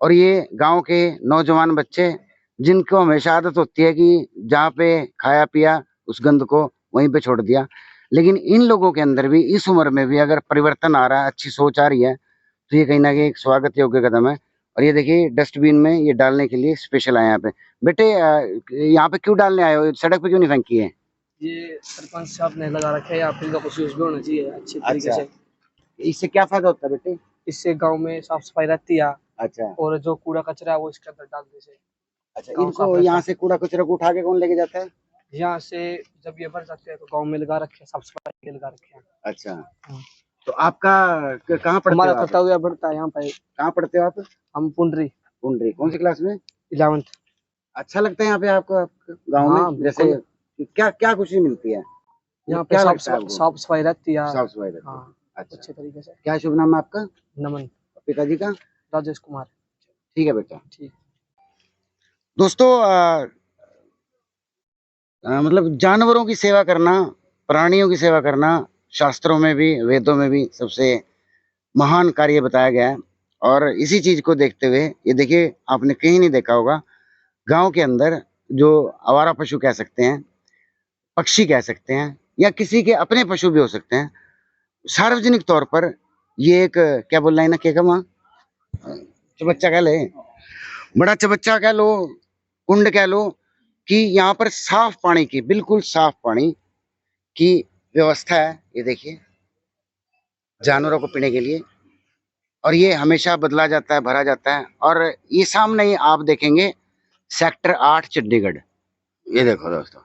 और ये गांव के नौजवान बच्चे, जिनको हमेशा आदत होती है कि जहाँ पे खाया पिया उस गंद को वहीं पे छोड़ दिया, लेकिन इन लोगों के अंदर भी इस उम्र में भी अगर परिवर्तन आ रहा है, अच्छी सोच आ रही है, तो ये कहीं ना कहीं एक स्वागत योग्य कदम है। और ये देखिए, डस्टबिन में ये डालने के लिए स्पेशल आए यहाँ पे। बेटे, यहाँ पे क्यों डालने आए हो? सड़क पे क्यों नहीं फेंकी है? ये सरपंच साहब ने लगा रखा है, आप इनका कुछ यूज भी होना चाहिए अच्छे तरीके से। इससे क्या फायदा होता है बेटे? इससे गांव में साफ सफाई रहती है। अच्छा। और जो कूड़ा कचरा है वो इसके अंदर डालने से। अच्छा, इनको यहाँ से कूड़ा कचरा को उठा के कौन लेके जाता है? यहाँ से जब ये भर जाते हैं तो गांव में लगा रखे हैं, साफ सफाई के लगा रखे हैं। अच्छा। तो आपका कहाँ पढ़ते हो? हमारा कर्तव्य बढ़ता है यहाँ पे। कहाँ पढ़ते हो आप? हम पुंडरी। कौन सी क्लास में? 11th। अच्छा लगता है यहाँ पे आपको गाँव में? जैसे क्या क्या खुशी मिलती है यहाँ पे? साफ सफाई रहती है। साफ सफाई रहती है। अच्छा, अच्छे तरीके से। क्या शुभ नाम है आपका? नमन। पिताजी का? राजेश कुमार। ठीक है बेटा। ठीक। दोस्तों, मतलब जानवरों की सेवा करना, प्राणियों की सेवा करना, शास्त्रों में भी, वेदों में भी सबसे महान कार्य बताया गया है। और इसी चीज को देखते हुए, ये देखिए, आपने कहीं नहीं देखा होगा, गांव के अंदर जो आवारा पशु कह सकते हैं, पक्षी कह सकते हैं, या किसी के अपने पशु भी हो सकते हैं, सार्वजनिक तौर पर ये एक, क्या बोल रहा है ना, क्या कमा चबच्चा कह ले, बड़ा चबच्चा कह लो, कुंड कह लो, कि यहाँ पर साफ पानी की, बिल्कुल साफ पानी की व्यवस्था है। ये देखिए, जानवरों को पीने के लिए, और ये हमेशा बदला जाता है, भरा जाता है। और ये सामने ही आप देखेंगे सेक्टर 8 चंडीगढ़। ये देखो दोस्तों,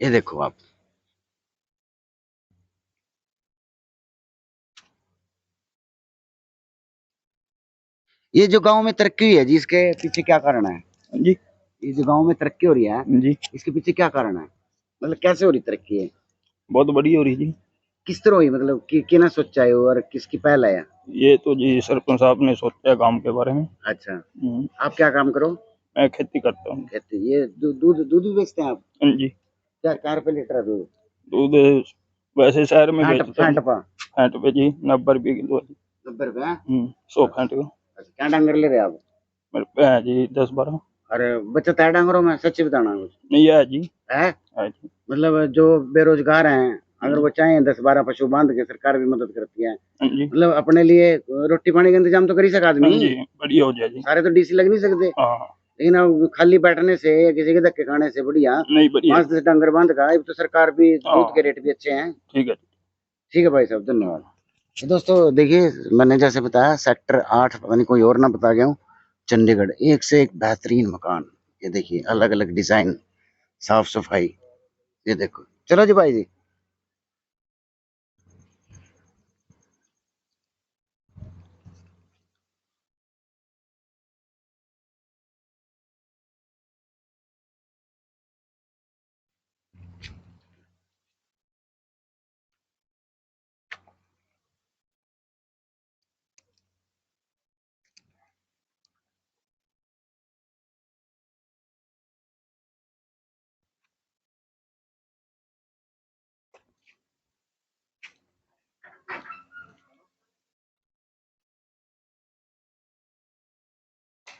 ये देखो आप, ये जो गांव में तरक्की हुई है जी, इसके पीछे क्या कारण है जी? ये जो गांव में तरक्की हो रही है जी, इसके पीछे क्या कारण है? मतलब कैसे हो रही तरक्की है? बहुत बढ़िया हो रही जी। किस तरह हुई, मतलब कि ना सोचा है और किसकी पहल है? ये तो जी सरपंच साहब ने सोचा है गांव के बारे में। अच्छा, आप क्या काम करो? मैं खेती करता हूँ। खेती, ये दूध भी बेचते हैं आप? जी। क्या रुपए लीटर है दूध? दूध वैसे शहर में फेंट पे जी 90 रुपये किलो। 90 रुपये? 100 फेंट का। अच्छा, क्या डांगर ले रहे आप? मेरे पे है जी 10-12। अरे बचत है डांगरों में? सच्ची बताना कुछ नहीं है जी? है जी। मतलब जो बेरोजगार हैं, अगर वो चाहें 10-12 पशु बांध के, सरकार भी मदद करती है। मतलब अपने लिए रोटी पानी का इंतजाम तो कर ही सका आदमी। बढ़िया हो जाए जी। सारे तो डीसी लग नहीं सकते, लेकिन खाली बैठने से या किसी के धक्के खाने से बढ़िया नहीं, बढ़िया 5-10 डांगर बांध का। तो सरकार भी, दूध के रेट भी अच्छे हैं। ठीक है, ठीक है भाई साहब, धन्यवाद। तो दोस्तों देखिए, मैंने जैसे बताया सेक्टर 8, पता नहीं कोई और ना बता गया हूँ, चंडीगढ़, एक से एक बेहतरीन मकान। ये देखिए, अलग अलग डिजाइन, साफ सफाई, ये देखो। चलो जी भाई जी।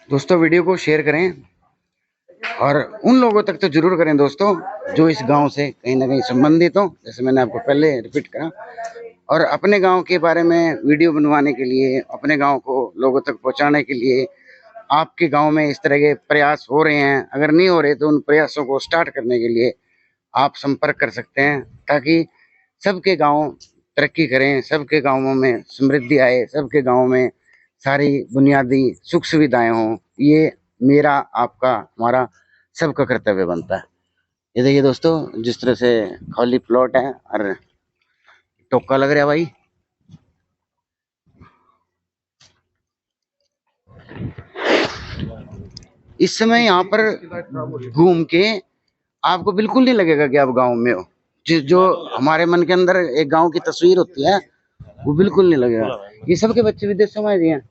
दोस्तों वीडियो को शेयर करें और उन लोगों तक तो जरूर करें दोस्तों जो इस गांव से कहीं ना कहीं संबंधित हो, जैसे मैंने आपको पहले रिपीट करा। और अपने गांव के बारे में वीडियो बनवाने के लिए, अपने गांव को लोगों तक पहुंचाने के लिए, आपके गांव में इस तरह के प्रयास हो रहे हैं, अगर नहीं हो रहे तो उन प्रयासों को स्टार्ट करने के लिए आप संपर्क कर सकते हैं, ताकि सबके गांव तरक्की करें, सबके गांवों में समृद्धि आए, सबके गांव में सारी बुनियादी सुख सुविधाएं हों। ये मेरा, आपका, हमारा सबका कर्तव्य बनता है। ये देखिए दोस्तों, जिस तरह से खाली प्लॉट है और टोका लग रहा है भाई। इस समय यहाँ पर घूम के आपको बिल्कुल नहीं लगेगा कि आप गांव में हो। जो हमारे मन के अंदर एक गांव की तस्वीर होती है, वो बिल्कुल नहीं लगेगा। ये सबके बच्चे विदेशों में दिए हैं,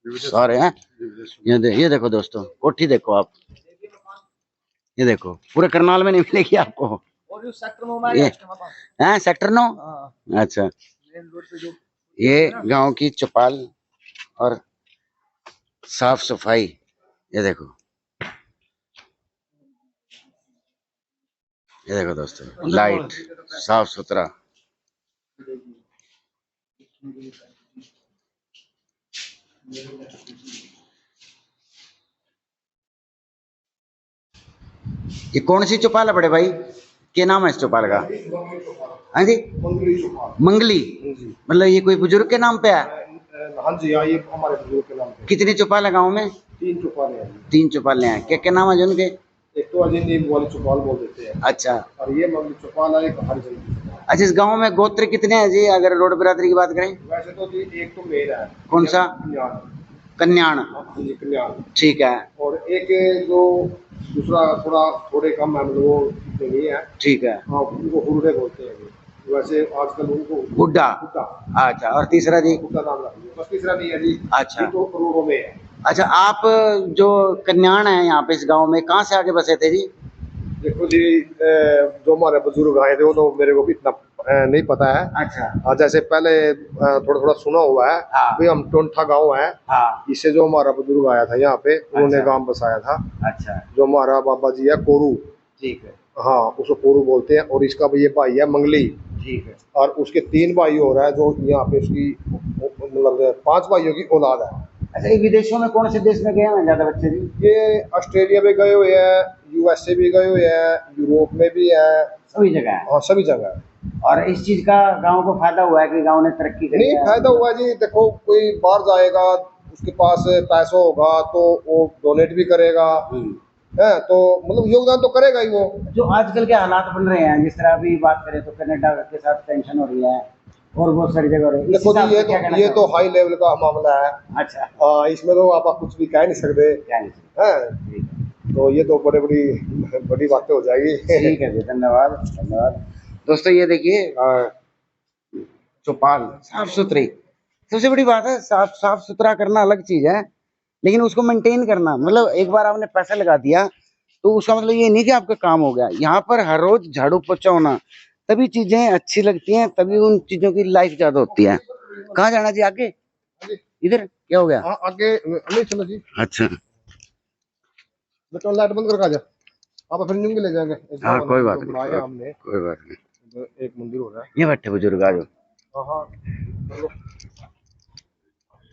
सारे हैं। ये देखो दोस्तों, कोठी देखो आप, ये देखो, पूरे करनाल में नहीं मिलेगी आपको। ये है सेक्टर 9। अच्छा, ये गांव की चौपाल और साफ सफाई, ये देखो, ये देखो दोस्तों, लाइट, साफ सुथरा। ये कौन सी चौपाल है बड़े भाई? क्या नाम है इस चौपाल का? हाँ जी, मंगली। मतलब ये कोई बुजुर्ग के नाम पे है? हाँ जी, ये हमारे बुजुर्ग के नाम पे। कितनी चौपाल है गाँव में? 3 चौपालें हैं। 3 चौपालें हैं। क्या क्या नाम है उनके? एक तो अजय वाली चौपाल बोल देते हैं। अच्छा, और ये मंगली चौपाल है, एक हरिजन। अच्छा, इस गांव में गोत्र कितने हैं जी, अगर रोड बिरादरी की बात करें? वैसे तो जी एक तो मेरा है। कौन सा? कन्याण। ठीक है। और एक जो दूसरा थोड़े कम है, वो नहीं है। ठीक है। हाँ, उनको हुर्रे बोलते हैं वैसे आजकल उनको। हुड्डा। अच्छा, और तीसरा जी? हुड्डा नाम रखिए, बस तीसरा नहीं है जी। अच्छा, तो करोड़ों में है। अच्छा, आप जो कन्याण है यहाँ पे इस गांव में, कहाँ से आके बसे थे जी? देखो जी, जो हमारे बुजुर्ग आए थे वो तो मेरे को भी इतना नहीं पता है। अच्छा, जैसे पहले थोड़ा थोड़ा सुना हुआ है। हाँ। भी हम टोंठा गांव है। हाँ। इससे जो हमारा बुजुर्ग आया था यहाँ पे, उन्होंने गांव बसाया था। अच्छा, जो हमारा बाबा जी है कोरू। ठीक है। हाँ, उसको कोरू बोलते हैं। और इसका ये भाई है मंगली। ठीक है। और उसके 3 भाई हो रहा है, जो यहाँ पे उसकी मतलब 5 भाइयों की औलाद है। अच्छा, ये विदेशों में कौन से देश में गए हैं ज्यादा बच्चे जी? ये ऑस्ट्रेलिया में गए हुए हैं, यूएसए भी गए हुए हैं, यूरोप में भी है, सभी जगह है। हाँ सभी जगह है। और इस चीज का गांव को फायदा हुआ है कि गांव ने तरक्की करी? नहीं फायदा हुआ जी, देखो कोई बाहर जाएगा उसके पास पैसा होगा तो वो डोनेट भी करेगा, है तो मतलब योगदान तो करेगा ही वो। जो आजकल के हालात बन रहे हैं, जिस तरह अभी बात करें तो कनाडा के साथ टेंशन हो रही है और बहुत सारी जगह हो रही है। देखो जी ये तो हाई लेवल का मामला है। अच्छा, इसमें तो आप कुछ भी कह नहीं सकते हैं, तो ये तो बड़ी बातें हो जाएगी। ठीक है जी, धन्यवाद धन्यवाद। दोस्तों ये देखिए चौपाल साफ सुथरी, सबसे बड़ी बात है। साफ सुथरा करना अलग चीज है, लेकिन उसको मेंटेन करना, मतलब एक बार आपने पैसा लगा दिया तो उसका मतलब ये नहीं कि आपका काम हो गया। यहाँ पर हर रोज झाड़ू पोछा होना, तभी चीजें अच्छी लगती हैं, तभी उन चीजों की लाइफ ज्यादा होती है। कहाँ जाना जी? आगे इधर क्या हो गया? आगे नहीं चलो जी। अच्छा बेटा लाइट बंद करके आ जा, आप फिर न्यूंगे ले जाएंगे। हाँ कोई बात नहीं, हमने कोई बात नहीं। एक मंदिर हो रहा है, ये बैठे बुजुर्ग आ जाओ। हाँ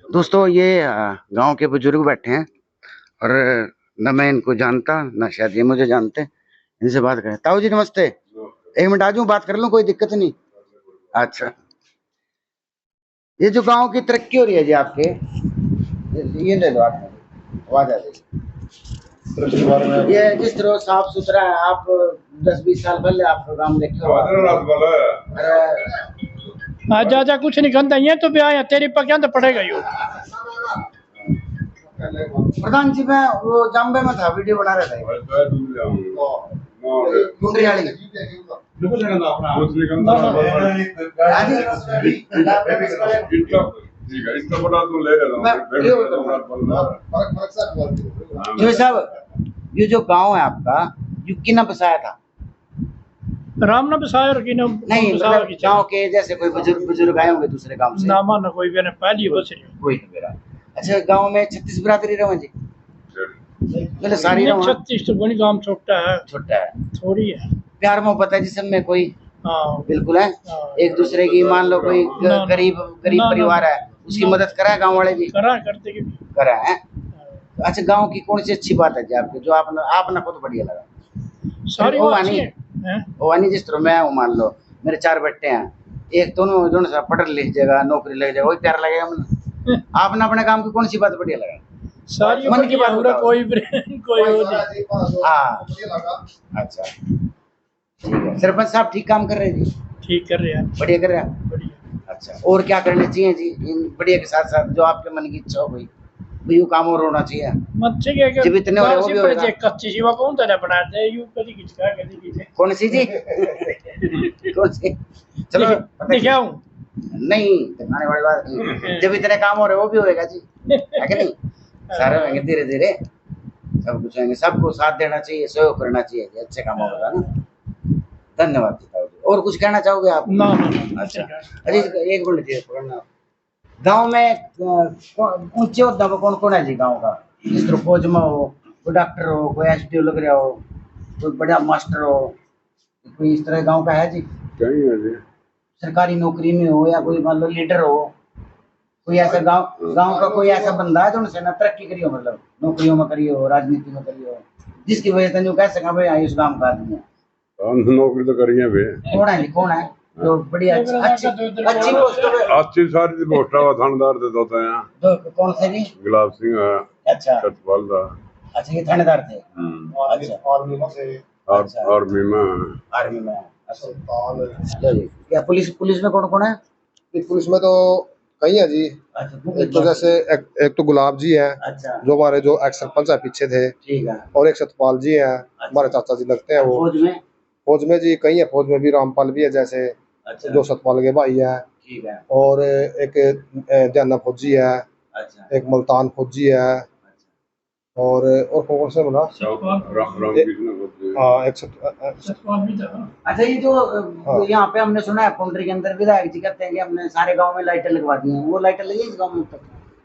दोस्तों ये गांव के बुजुर्ग बैठे हैं और न मैं इनको जानता न शायद ये मुझे जानते। इनसे बात करें। ताऊ जी नमस्ते, एक मिनट आ जाऊं, बात कर लूं, कोई दिक्कत नहीं? अच्छा, ये जो गांव की तरक्की हो रही है जी आपके, ये ले लो आप, आवाज आ जाएगी। ये जिस तरह साफ सुथरा है, आप 10-20 साल पहले आपका काम देखे हो। आजा कुछ नहीं करता ये तो ब्याह तेरी पक्या तो पड़ेगा यो। प्रधान जी मैं वो जाम्बे में था, वीडियो बना रहा था। साहब ये जो गांव है आपका, ये कितना बसाया था? राम ने बसाया और की नहीं, मतलब गांव के जैसे कोई बुजुर्ग आए होंगे दूसरे गांव से? नामा ना कोई भी पहली बस कोई नहीं मेरा। अच्छा, गांव में 36 बरादरी रहो जी? मतलब सारी रहो? 36 तो बड़ी गांव छोटा है थोड़ी है। प्यार मोहब्बत है जिसम में कोई? बिल्कुल है। एक दूसरे की, मान लो कोई गरीब परिवार है उसकी मदद करा है गाँव वाले भी? करा है। अच्छा, गाँव की कौन सी अच्छी बात है जी आपके, जो आपने खुद बढ़िया लगा? सारी वानी जिस तरह मैं हूँ, मान लो मेरे 4 बेटे हैं, एक दोनों सा पढ़ लिख जाएगा, नौकरी लग जाएगा, वही प्यार लगेगा मुझे। आपने अपने काम की कौन सी बात बढ़िया लगा? सारी मन की बात कोई हाँ अच्छा ठीक है। सरपंच साहब ठीक काम कर रहे हैं जी? ठीक कर रहे हैं, बढ़िया कर रहे हैं। अच्छा, और क्या करने चाहिए जी इन बढ़िया के साथ साथ? जो आपके मन की इच्छा हो गई यू काम और होना चाहिए। जब इतने हो रहे वो भी होगा। कच्ची सीमा कौन तरह बनाते हैं यू कभी खिंचका कभी खींचे कौन सी जी? कौन सी? चलो दिखाऊं? नहीं दिखाने वाली बात नहीं, जब इतने काम हो रहे वो भी होएगा जी, है कि नहीं? सारे होंगे धीरे धीरे, सब कुछ होंगे, सबको साथ देना चाहिए, सहयोग करना चाहिए, अच्छे काम होगा ना। धन्यवाद जी। और कुछ कहना चाहोगे आप? ना। अच्छा अरे एक मिनट पकड़ना। गांव में ऊंचे होता है कौन कौन है जी गांव का? जिस तरह फौज में हो, कोई डॉक्टर हो, कोई एसडीओ लग रहा हो, कोई बड़ा मास्टर हो, कोई इस तरह गांव का है जी? सरकारी नौकरी में हो या कोई मान लो लीडर हो, कोई ऐसा गांव का कोई ऐसा बंदा है जो उनसे ना तरक्की करी हो, मतलब नौकरियों में करी हो, राजनीति में करी हो, जिसकी वजह से जो कह सका भाई इस गांव का आदमी है? नौकरी तो करी है। कौन है जो बड़ी अच्छी अच्छी सारी पोस्टा थानेदार दे दो हैं। कौन से जी? गुलाब सिंह है। अच्छा सतपाल दा। अच्छा ये थानेदार थे। अच्छा आर्मी में। अच्छा क्या पुलिस में कौन है? पुलिस में तो कई है जी। एक तो जैसे एक तो गुलाब जी है। अच्छा। जो हमारे जो एक्स सरपंच है पीछे थे। ठीक है। और एक सतपाल जी है। अच्छा। हमारे चाचा जी लगते हैं वो। फौज में जी कई है, फौज में भी रामपाल भी है जैसे। अच्छा। जो सतपाल के भाई है। ठीक है। और एक ध्याना फौजी है। अच्छा। एक मुल्तान फौजी है। अच्छा। और कौन से बना? अच्छा ये जो यहाँ पे हमने सुना है पुंडरी के अंदर विधायक जी कहते हैं कि हमने सारे गांव में लाइटें लगवा दी हैं, वो लाइटें लगी इस गांव में तक?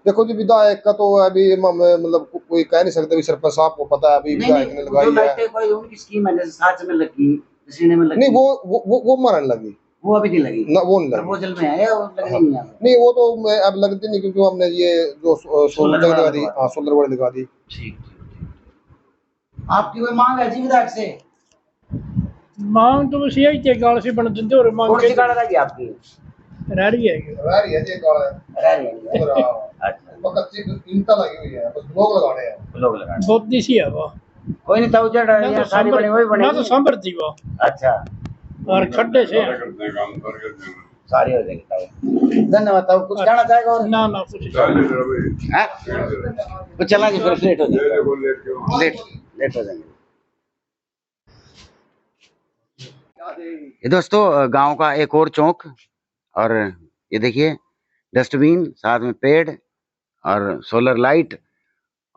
देखो जी विधायक का तो अभी मतलब कोई कह नहीं सकते, सरपंच साहब को पता है अभी विधायक ने लगाई है। लाइटें कोई उनकी स्कीम है जैसे साच में लगी, सीने में लगी। नहीं वो मरने लगी। वो अभी नहीं लगी ना, वो नहीं लगी। प्रपोजल में है या वो लगनी नहीं है? नहीं, वो तो मैं अब लगती नहीं, क्योंकि हमने ये जो सोलर लगा दी। हाँ, सोलर वाली लगा दी। ठीक। आपकी कोई मांग है जी विधायक से? मांग तो बस यही थे, गाल से बन देते और मांग कौन सी गाड़ी लगी आपकी? रह रही है जी गाल है। रह रही है। अच्छा, कच्ची ईंटा लगी हुई है, बस लोग लगाने हैं। लोग लगाने बहुत सी है वो, कोई नहीं था उजड़ रहा है, सारी बनी वही बनेगी ना तो सांभर थी वो। अच्छा, और खड्डे से सारी हो जाएगी ताऊ। धन्यवाद ताऊ। कुछ कहना चाहेगा और? ना कुछ हैं? तो चला जी, फिर लेट हो जाएगा, लेट हो जाएंगे। ये दोस्तों गांव का एक और चौक, और ये देखिए डस्टबिन, साथ में पेड़ और सोलर लाइट,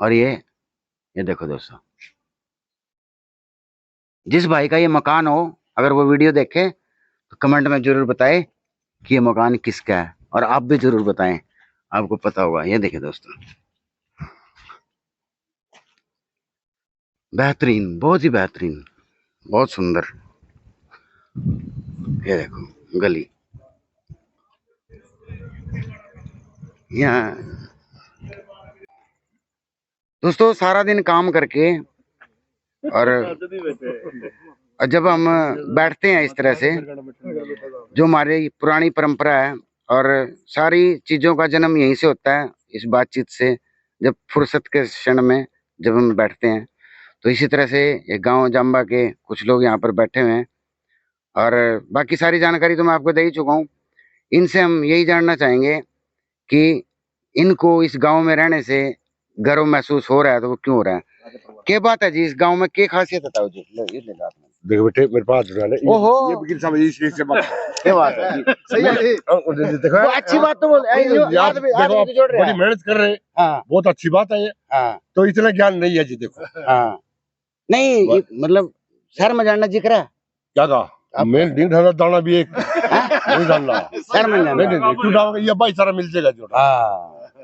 और ये देखो दोस्तों, जिस भाई का ये मकान हो, अगर वो वीडियो देखे तो कमेंट में जरूर बताएं कि ये मकान किसका है, और आप भी जरूर बताएं, आपको पता होगा। ये देखिए दोस्तों, बेहतरीन, बहुत ही बेहतरीन, बहुत सुंदर। ये देखो गली, यहाँ दोस्तों सारा दिन काम करके और जब हम बैठते हैं इस तरह से, जो हमारी पुरानी परंपरा है, और सारी चीज़ों का जन्म यहीं से होता है, इस बातचीत से। जब फुर्सत के क्षण में जब हम बैठते हैं, तो इसी तरह से ये गांव जाम्बा के कुछ लोग यहाँ पर बैठे हुए हैं, और बाकी सारी जानकारी तो मैं आपको दे ही चुका हूँ। इनसे हम यही जानना चाहेंगे कि इनको इस गांव में रहने से गर्व महसूस हो रहा है, तो वो क्यों हो रहा है, क्या बात है जी, इस गांव में क्या खासियत बताओ जी। देखो बेटे, मेरे पास ओहो, ये वकील साहब से बात क्या बात है जी, सही है जी। देखो अच्छी बात तो बोल, बड़ी मेहनत कर रहे हैं। हाँ, बहुत अच्छी बात है ये। हाँ, तो इतना ज्ञान नहीं है जी। देखो, हाँ, नहीं मतलब शहर में जानना जिक्र है क्या कहा, मैं नहीं डालना, दाना भी एक नहीं डालना, शहर में जानना, नहीं क्यों डालोगे, ये भाईचारा मिल जाएगा जो।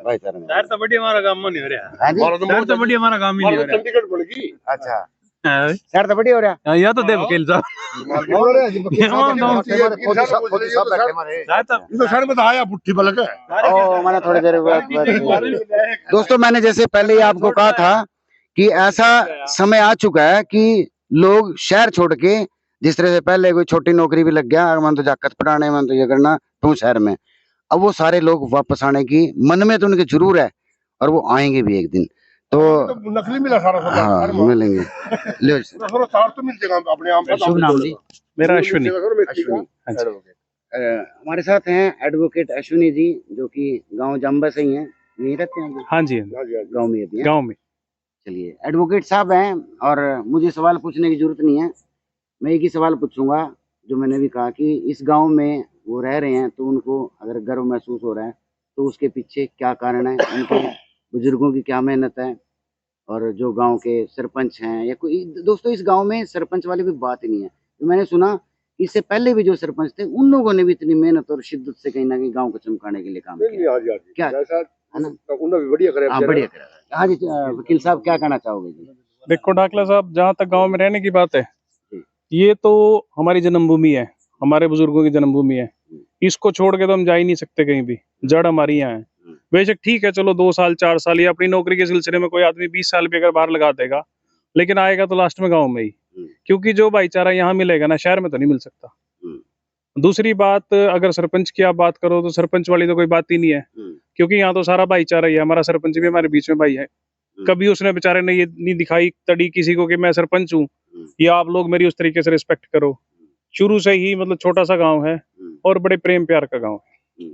भाईचारा में। शहर तो बढ़िया हमारा काम नहीं हो रहा। शहर तो बढ़िया हमारा काम ही नहीं हो रहा। चंडीगढ़ बोलेगी। अच्छा, शहर तो बढ़िया हो रहा है। या तो दे वकील साहब, शहर में तो आया पुट्ठी पलक है। मैंने थोड़ी देर दोस्तों, मैंने जैसे पहले ही आपको कहा था कि ऐसा समय आ चुका है कि लोग शहर छोड़ के, जिस तरह से पहले कोई छोटी नौकरी भी लग गया, मन तो जाकत पढ़ाने, मन तो ये करना, तू शहर में, अब वो सारे लोग वापस आने की मन में तो उनके जरूर है, और वो आएंगे भी एक दिन। तो नकली मिला सारा, हाँ मिलेंगे। तो मिल जाएगा अपने आप। शुभ नाम जी? मेरा अश्विनी। हमारे साथ हैं एडवोकेट अश्विनी जी, जो कि गांव जाम्बा से ही हैं, यहीं रहते हैं? हाँ जी, गांव में रहते हैं। गांव में। चलिए, एडवोकेट साहब हैं, और मुझे सवाल पूछने की जरूरत नहीं है, मैं एक ही सवाल पूछूंगा, जो मैंने भी कहा कि इस गांव में वो रह रहे हैं, तो उनको अगर गर्व महसूस हो रहा है, तो उसके पीछे क्या कारण है, उनके बुजुर्गों की क्या मेहनत है, और जो गांव के सरपंच हैं या कोई, दोस्तों इस गांव में सरपंच वाली भी बात ही नहीं है। तो मैंने सुना इससे पहले भी जो सरपंच थे, उन लोगों ने भी इतनी मेहनत और शिद्दत से कहीं ना कहीं गांव को चमकाने के लिए काम किया। क्या है ना, उन्होंने बढ़िया करा। बढ़िया करा। हाँ जी, वकील साहब क्या कहना चाहोगे जी? देखो डाकला साहब, जहाँ तक गांव में रहने की बात है, ये तो हमारी जन्मभूमि है, हमारे बुजुर्गों की जन्मभूमि है, इसको छोड़ के तो हम जा ही नहीं सकते कहीं भी, जड़ हमारी यहाँ है। बेशक ठीक है, चलो 2 साल 4 साल या अपनी नौकरी के सिलसिले में कोई आदमी 20 साल भी अगर बाहर लगा देगा, लेकिन आएगा तो लास्ट में गांव में ही, क्योंकि जो भाईचारा यहाँ मिलेगा ना, शहर में तो नहीं मिल सकता। दूसरी बात, अगर सरपंच की आप बात करो तो सरपंच वाली तो कोई बात ही नहीं है, क्योंकि यहाँ तो सारा भाईचारा ही है। हमारा सरपंच भी हमारे बीच में भाई है, कभी उसने बेचारे ने ये नहीं दिखाई तड़ी किसी को कि मैं सरपंच हूँ या आप लोग मेरी उस तरीके से रिस्पेक्ट करो। शुरू से ही मतलब छोटा सा गांव है और बड़े प्रेम प्यार का गांव है।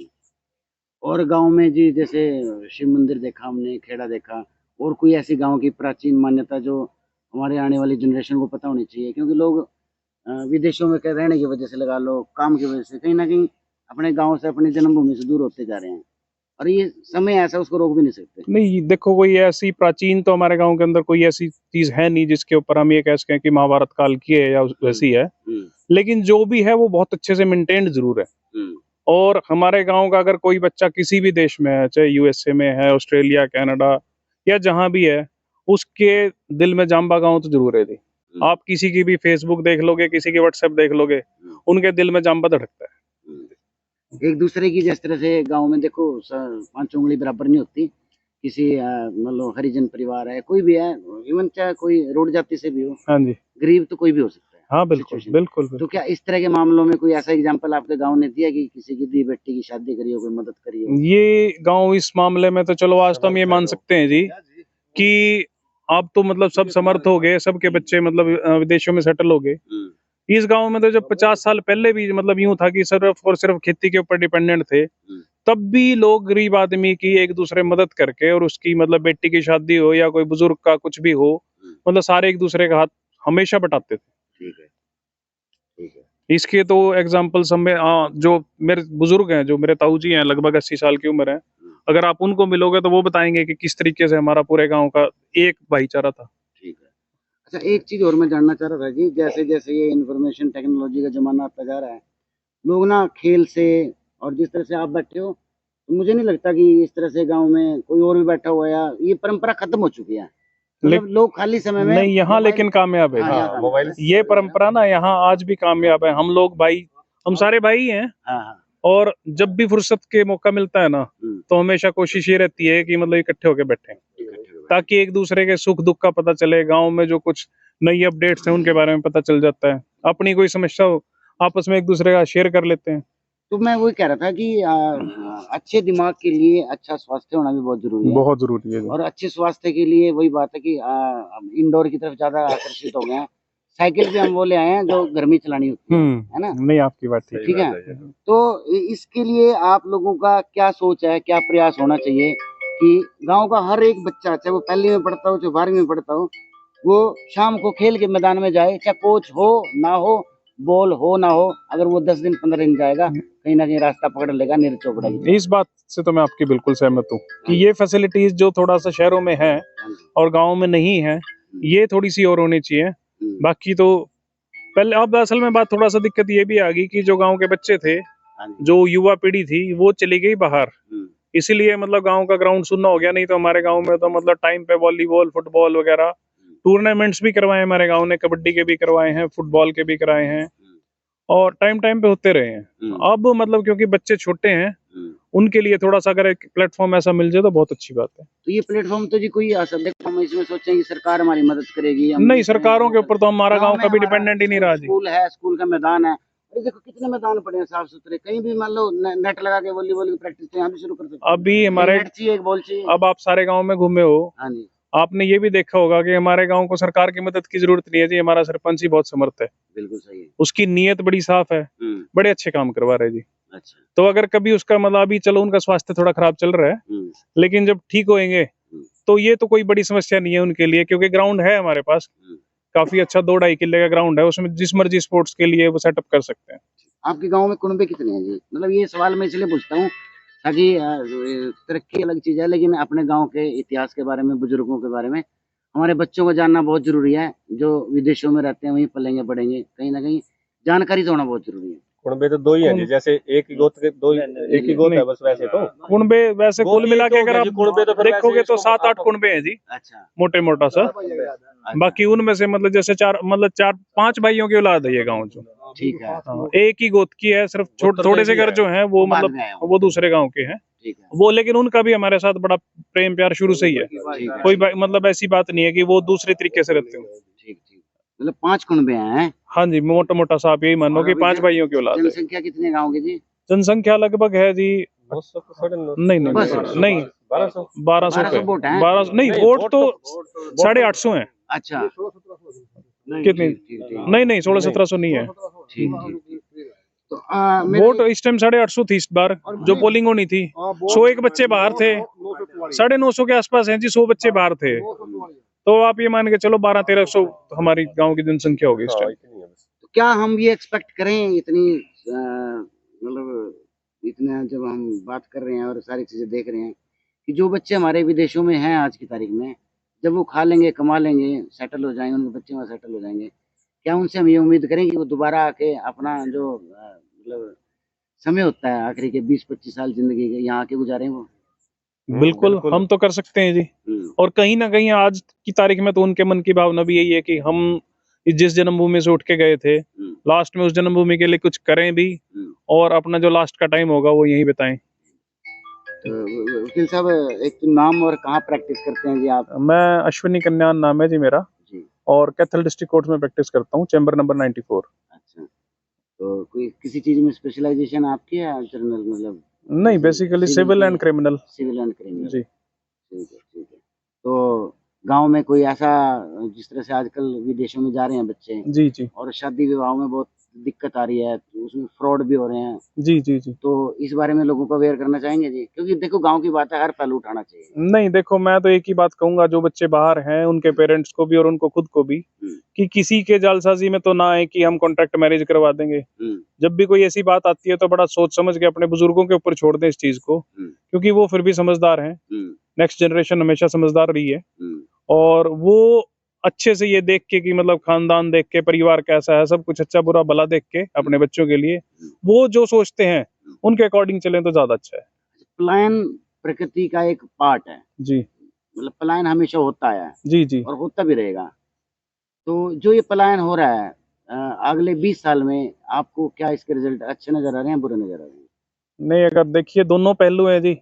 और गांव में जी जैसे शिव मंदिर देखा हमने, खेड़ा देखा, और कोई ऐसी गांव की प्राचीन मान्यता जो हमारे आने वाली जनरेशन को पता होनी चाहिए, क्योंकि लोग विदेशों में रहने की वजह से, लगा लो काम की वजह से, कहीं ना कहीं अपने गांव से, अपनी जन्मभूमि से दूर होते जा रहे हैं, और ये समय ऐसा, उसको रोक भी नहीं सकते। नहीं देखो, कोई ऐसी प्राचीन तो हमारे गांव के अंदर कोई ऐसी चीज है नहीं जिसके ऊपर हम ये कह सकें कि महाभारत काल की है या वैसी है, लेकिन जो भी है वो बहुत अच्छे से मेंटेन्ड जरूर है। और हमारे गांव का अगर कोई बच्चा किसी भी देश में है, चाहे यूएसए में है, ऑस्ट्रेलिया, कनाडा या जहां भी है, उसके दिल में जाम्बा गांव तो जरूर है। आप किसी की भी फेसबुक देख लोगे, किसी की व्हाट्सएप देख लोगे, उनके दिल में जाम्बा धड़कता है। एक दूसरे की जिस तरह से गांव में देखो 5 उंगली बराबर नहीं होती, किसी मतलब हरिजन परिवार है, कोई भी है, इवन चाहे कोई रोड जाति से भी हो, हाँ जी, गरीब तो कोई भी हो सकता है। हाँ बिल्कुल बिल्कुल। तो क्या इस तरह के मामलों में कोई ऐसा एग्जांपल आपके गांव ने दिया कि किसी की दी बेटी की शादी करी हो, कोई मदद करी हो? ये गांव इस मामले में तो चलो आज तो हम ये मान सकते हैं जी कि आप तो मतलब सब समर्थ हो गए, सबके बच्चे मतलब विदेशों में सेटल हो गए। इस गांव में तो जब 50 साल पहले भी मतलब यूं था कि सिर्फ और सिर्फ खेती के ऊपर डिपेंडेंट थे, तब भी लोग गरीब आदमी की एक दूसरे मदद करके, और उसकी मतलब बेटी की शादी हो या कोई बुजुर्ग का कुछ भी हो, मतलब सारे एक दूसरे का हाथ हमेशा बटाते थे। ठीक है, ठीक है। इसके तो एग्जाम्पल्स हमें जो मेरे बुजुर्ग हैं, जो मेरे ताऊ जी हैं, लगभग 80 साल की उम्र है, अगर आप उनको मिलोगे तो वो बताएंगे कि किस तरीके से हमारा पूरे गांव का एक भाईचारा था। ठीक है। अच्छा, एक चीज और मैं जानना चाह रहा था जी, जैसे जैसे ये इंफॉर्मेशन टेक्नोलॉजी का जमाना आता जा रहा है, लोग ना खेल से, और जिस तरह से आप बैठे हो, तो मुझे नहीं लगता कि इस तरह से गांव में कोई और भी बैठा हुआ है, या ये परंपरा खत्म हो चुकी है। मतलब लोग खाली समय में नहीं, यहाँ लेकिन कामयाब है। हाँ, मोबाइल ये परंपरा ना यहाँ आज भी कामयाब है। हम लोग भाई, हम सारे भाई हैं, और जब भी फुर्सत के मौका मिलता है ना, तो हमेशा कोशिश ये रहती है कि मतलब इकट्ठे होके बैठें, ताकि एक दूसरे के सुख दुख का पता चले, गांव में जो कुछ नई अपडेट्स हैं उनके बारे में पता चल जाता है, अपनी कोई समस्या हो आपस में एक दूसरे का शेयर कर लेते हैं। तो मैं वही कह रहा था कि अच्छे दिमाग के लिए अच्छा स्वास्थ्य होना भी बहुत जरूरी है। बहुत जरूरी है। और अच्छे स्वास्थ्य के लिए वही बात है कि इंडोर की तरफ ज्यादा आकर्षित हो गए हैं। साइकिल भी हम वो ले आए हैं जो घर में चलानी होती है ना? नहीं, आपकी बात ठीक है। तो इसके लिए आप लोगों का क्या सोच है, क्या प्रयास होना चाहिए कि गांव का हर एक बच्चा, चाहे वो पहली में पढ़ता हो, चाहे 12वीं में पढ़ता हो, वो शाम को खेल के मैदान में जाए, चाहे कोच हो ना हो, बॉल हो ना हो, अगर वो 10 दिन 15 दिन जाएगा, कहीं ना कहीं रास्ता पकड़ लेगा नीरज चोपड़ा की। इस बात से तो मैं आपकी बिल्कुल सहमत हूँ कि ये फैसिलिटीज जो थोड़ा सा शहरों में है और गाँव में नहीं है, ये थोड़ी सी और होनी चाहिए। बाकी तो पहले, अब असल में बात थोड़ा सा दिक्कत ये भी आ गई कि जो गांव के बच्चे थे, जो युवा पीढ़ी थी, वो चली गई बाहर, इसीलिए मतलब गांव का ग्राउंड सुनना हो गया। नहीं तो हमारे गांव में तो मतलब टाइम पे वॉलीबॉल, फुटबॉल वगैरह टूर्नामेंट्स भी करवाए हमारे गांव ने, कबड्डी के भी करवाए हैं, फुटबॉल के भी कराए हैं, और टाइम पे होते रहे हैं। अब मतलब क्योंकि बच्चे छोटे हैं, उनके लिए थोड़ा सा अगर एक प्लेटफॉर्म ऐसा मिल जाए तो बहुत अच्छी बात है। तो ये प्लेटफॉर्म तो जी कोई हम इसमें सोचें कि सरकार हमारी मदद करेगी, नहीं, सरकारों के ऊपर तो हमारा गांव कभी डिपेंडेंट ही नहीं रहा जी। स्कूल है, स्कूल का मैदान है, अरे देखो कितने मैदान पड़े हैं साफ सुथरे, कहीं भी मान लो नेट लगा के वॉलीबॉल की प्रैक्टिस यहाँ भी शुरू कर सकते हैं। अभी हमारे एक बॉल चाहिए। अब आप सारे गाँव में घूमे हो, हाँ जी, आपने ये भी देखा होगा कि हमारे गांव को सरकार की मदद की जरूरत नहीं है जी, हमारा सरपंच ही बहुत समर्थ है। बिल्कुल सही है। उसकी नीयत बड़ी साफ है, बड़े अच्छे काम करवा रहे जी। अच्छा। तो अगर कभी उसका मतलब, अभी चलो उनका स्वास्थ्य थोड़ा खराब चल रहा है, लेकिन जब ठीक होएंगे तो ये तो कोई बड़ी समस्या नहीं है उनके लिए, क्योंकि ग्राउंड है हमारे पास, काफी अच्छा 2-2.5 किले का ग्राउंड है, उसमें जिस मर्जी स्पोर्ट्स के लिए वो सेटअप कर सकते हैं। आपके गाँव में कुनबे कितने हैं जी? मतलब ये सवाल मैं इसलिए पूछता हूँ ताकि तरक्की अलग चीज है, लेकिन अपने गाँव के इतिहास के बारे में, बुजुर्गों के बारे में हमारे बच्चों को जानना बहुत जरूरी है। जो विदेशों में रहते हैं वहीं पलेंगे बढ़ेंगे, कहीं ना कहीं जानकारी तो होना बहुत जरूरी है। कुनबे तो 2 ही है जी, जैसे एक ही गोत्र के 2 एक ही गोत्र है बस। वैसे तो कुनबे वैसे कुल मिला के अगर आप देखोगे तो 7-8 कुनबे हैं जी। अच्छा। मोटा सा। बाकी उनमें से मतलब जैसे 4-5 भाइयों की औलाद है ये गाँव जो। ठीक है। एक ही गोत्र की है, सिर्फ थोड़े से घर जो हैं वो मतलब वो दूसरे गाँव के हैं वो, लेकिन उनका भी हमारे साथ बड़ा प्रेम प्यार शुरू से ही है। कोई मतलब ऐसी बात नहीं है कि वो दूसरे तरीके से रहते हो। मतलब 5 कुनबे हैं। हाँ जी, मोटा सा आप यही मानो कि 5 भाइयों की औलाद है। जनसंख्या कितने गाँव की जी? जनसंख्या लगभग है जी नहीं 1200 नहीं, वोट तो 850 है। अच्छा। कितनी? नहीं 1600-1700 नहीं है। तो वोट इस टाइम 850 थी इस बार जो पोलिंग होनी थी। 101 बच्चे बाहर थे, 950 के आसपास हैं जी, 100 बच्चे बाहर थे, तो आप ये मान के चलो 1200-1300 हमारी गांव की जनसंख्या होगी इस टाइम। तो क्या हम ये एक्सपेक्ट करें इतनी मतलब इतना जब हम बात कर रहे हैं और सारी चीजें देख रहे हैं कि जो बच्चे हमारे विदेशों में हैं आज की तारीख में, जब वो खा लेंगे, कमा लेंगे, सेटल हो जाएंगे, उनके बच्चे वहाँ सेटल हो जाएंगे, क्या उनसे हम ये उम्मीद करें कि वो दोबारा आके अपना जो मतलब समय होता है आखिरी के 20-25 साल जिंदगी के यहाँ आके गुजारें वो? बिल्कुल हम तो कर सकते हैं जी। और कहीं ना कहीं आज की तारीख में तो उनके मन की भावना भी यही है कि हम जिस जन्मभूमि से उठ के गए थे, लास्ट में उस जन्मभूमि के लिए कुछ करें भी और अपना जो लास्ट का टाइम होगा वो यही बताएं। वकील साहब, एक तो नाम और कहाँ प्रैक्टिस करते हैं जी आप? मैं अश्विनी कन्यान नाम है जी मेरा जी। और कैथल डिस्ट्रिक्ट कोर्ट में प्रैक्टिस करता हूँ, चैम्बर नंबर 94। अच्छा, तो कोई किसी चीज में स्पेशलाइजेशन आपकी है जनरल, मतलब? नहीं, basically civil and criminal. Civil and criminal जी। ठीक है, ठीक है। तो गांव में कोई ऐसा, जिस तरह से आजकल विदेशों में जा रहे हैं बच्चे जी जी, और शादी विवाह में बहुत दिक्कत आ रही है, तो उसमें फ्रॉड भी हो रहे हैं जी जी जी, तो इस बारे में लोगों को अवेयर करना चाहेंगे जी? क्योंकि देखो गांव की बात है, हर पहलू उठाना चाहिए। नहीं देखो, मैं तो एक ही बात कहूंगा, जो बच्चे बाहर हैं उनके पेरेंट्स को भी और उनको खुद को भी, कि किसी के जालसाजी में तो ना आए कि हम कॉन्ट्रैक्ट मैरिज करवा देंगे। जब भी कोई ऐसी बात आती है तो बड़ा सोच समझ के अपने बुजुर्गों के ऊपर छोड़ दें इस चीज को, क्योंकि वो फिर भी समझदार हैं। नेक्स्ट जनरेशन हमेशा समझदार रही है और वो अच्छे से ये देख के कि मतलब खानदान देख के, परिवार कैसा है, सब कुछ अच्छा बुरा भला देख के अपने बच्चों के लिए वो जो सोचते हैं उनके अकॉर्डिंग चलें तो ज्यादा अच्छा है। पलायन प्रकृति का एक पार्ट है जी, मतलब पलायन हमेशा होता है जी जी, और होता भी रहेगा। तो जो ये पलायन हो रहा है अगले 20 साल में आपको क्या इसके रिजल्ट अच्छे नजर आ रहे हैं, बुरे नजर आ रहे हैं? नहीं, अगर देखिए दोनों पहलू हैं जी।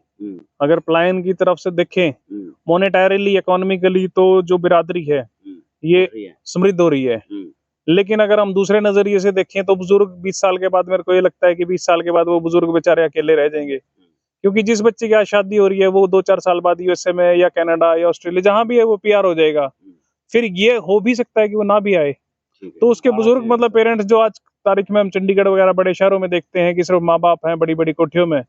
अगर पलायन की तरफ से देखें मोनेटरीली, इकोनॉमिकली, तो जो बिरादरी है ये समृद्ध हो रही है। लेकिन अगर हम दूसरे नजरिए से देखें तो बुजुर्ग 20 साल के बाद, मेरे को ये लगता है कि 20 साल के बाद वो बुजुर्ग बेचारे अकेले रह जाएंगे, क्योंकि जिस बच्चे की आज शादी हो रही है वो 2-4 साल बाद यूएसए में या कनाडा या ऑस्ट्रेलिया जहां भी है वो पीआर हो जाएगा। फिर ये हो भी सकता है कि वो ना भी आए, तो उसके बुजुर्ग मतलब पेरेंट्स जो आज तारीख में हम चंडीगढ़ वगैरह बड़े शहरों में देखते हैं कि सिर्फ माँ बाप हैं बड़ी बड़ी कोठियों में,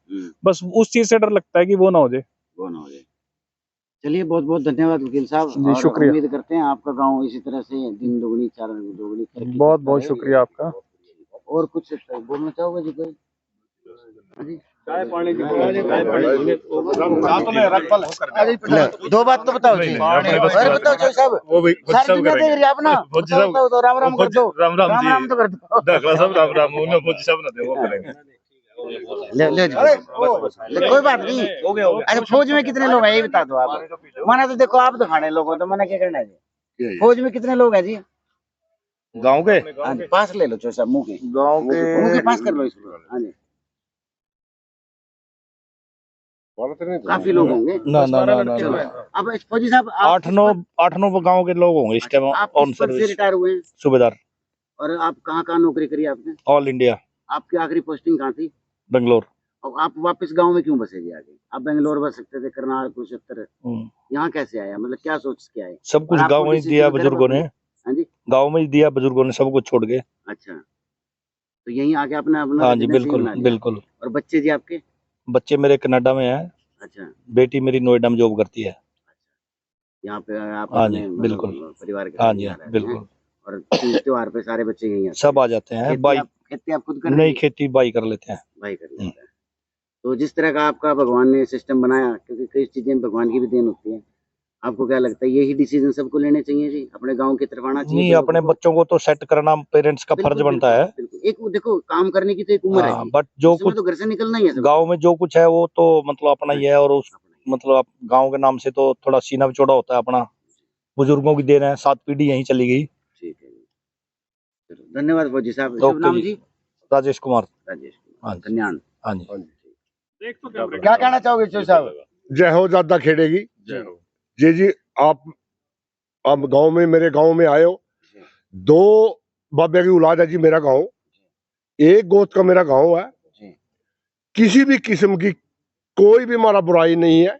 बस उस चीज से डर लगता है कि वो ना हो जाए। चलिए, बहुत बहुत धन्यवाद वकील साहब जी, शुक्रिया। उम्मीद करते हैं आपका गांव इसी तरह से दिन दुगनी चार दुगनी। बहुत बहुत शुक्रिया आपका। और कुछ बोलना चाहोगे जी? कोई चाय पानी की दो बात तो बताओ जी। अरे बताओ जी साहब, वो भी सब करेंगे आप ना, तो राम राम कर दो, राम राम तो कर दो, सब राम राम उन्हें सब ना दे, वो करेंगे। ले कोई बात नहीं, हो गया। अच्छा, फौज में कितने लोग हैं ये बता दो आप। माना तो देखो आप दिखाने लोगों तो मैंने क्या करना है जी? फौज में कितने लोग हैं जी गांव के? पास ले लो चो साहब, मुंह के गांव के पास कर लो इसको। हाँ जी, काफी लोग होंगे ना ना ना ना। अब फौजी साहब 8-9 गांव के लोग होंगे इस टाइम ऑन सर्विस। रिटायर हुए हैं सूबेदार। और आप कहाँ नौकरी करी आपने? All India. आपकी आखिरी पोस्टिंग कहाँ थी? बेंगलोर। अब आप वापस गांव में क्यों बसे जी? आगे आप बेंगलोर बस सकते थे, करनाल, कुरुक्षेत्र, यहाँ कैसे आया? मतलब क्या सोच के आए? सब कुछ गांव में दिया बुजुर्गों ने। हाँ जी, गांव में दिया बुजुर्गों ने, सब कुछ छोड़ के। अच्छा, तो यहीं आके अपना अपना? हाँ जी, बिल्कुल बिल्कुल। और बच्चे जी आपके? बच्चे मेरे कनाडा में हैं। अच्छा, बेटी मेरी नोएडा में जॉब करती है। यहाँ पे आप? हाँ जी, बिल्कुल परिवार के? हाँ जी, बिल्कुल। और त्योहार पे सारे बच्चे यहीं आते? सब आ जाते हैं। बाई खेती आप खुद कर? नहीं, खेती बाई कर लेते हैं। बाई कर लेते हैं। तो जिस तरह का आपका भगवान ने सिस्टम बनाया, क्योंकि कई चीजें भगवान की भी देन होती है, आपको क्या लगता है यही डिसीजन सबको लेने चाहिए जी? अपने गांव की तरफ आना चाहिए? नहीं, अपने बच्चों को तो सेट करना पेरेंट्स का फर्ज बनता है। एक देखो, काम करने की तो एक उम्र है, बट जो कुछ तो घर से निकलना ही है। गांव में जो कुछ है वो तो मतलब अपना ही है, और उस मतलब गांव के नाम से तो थोड़ा सीना भी चौड़ा होता है अपना। बुजुर्गों की देन है, 7 पीढ़ी यहीं चली गई। ठीक है, धन्यवाद फौजी साहब। शुभ नाम जी? राजेश कुमार। राजेश कुमार, कल्याण। हाँ जी। क्या कहना चाहोगे चो साहब? जय हो ज्यादा खेड़ेगी। जय हो जी। जी, आप गांव में, मेरे गांव में आए हो। 2 बाबे की औलाद है जी मेरा गांव, एक गोत का मेरा गांव है। किसी भी किस्म की कोई भी हमारा बुराई नहीं है,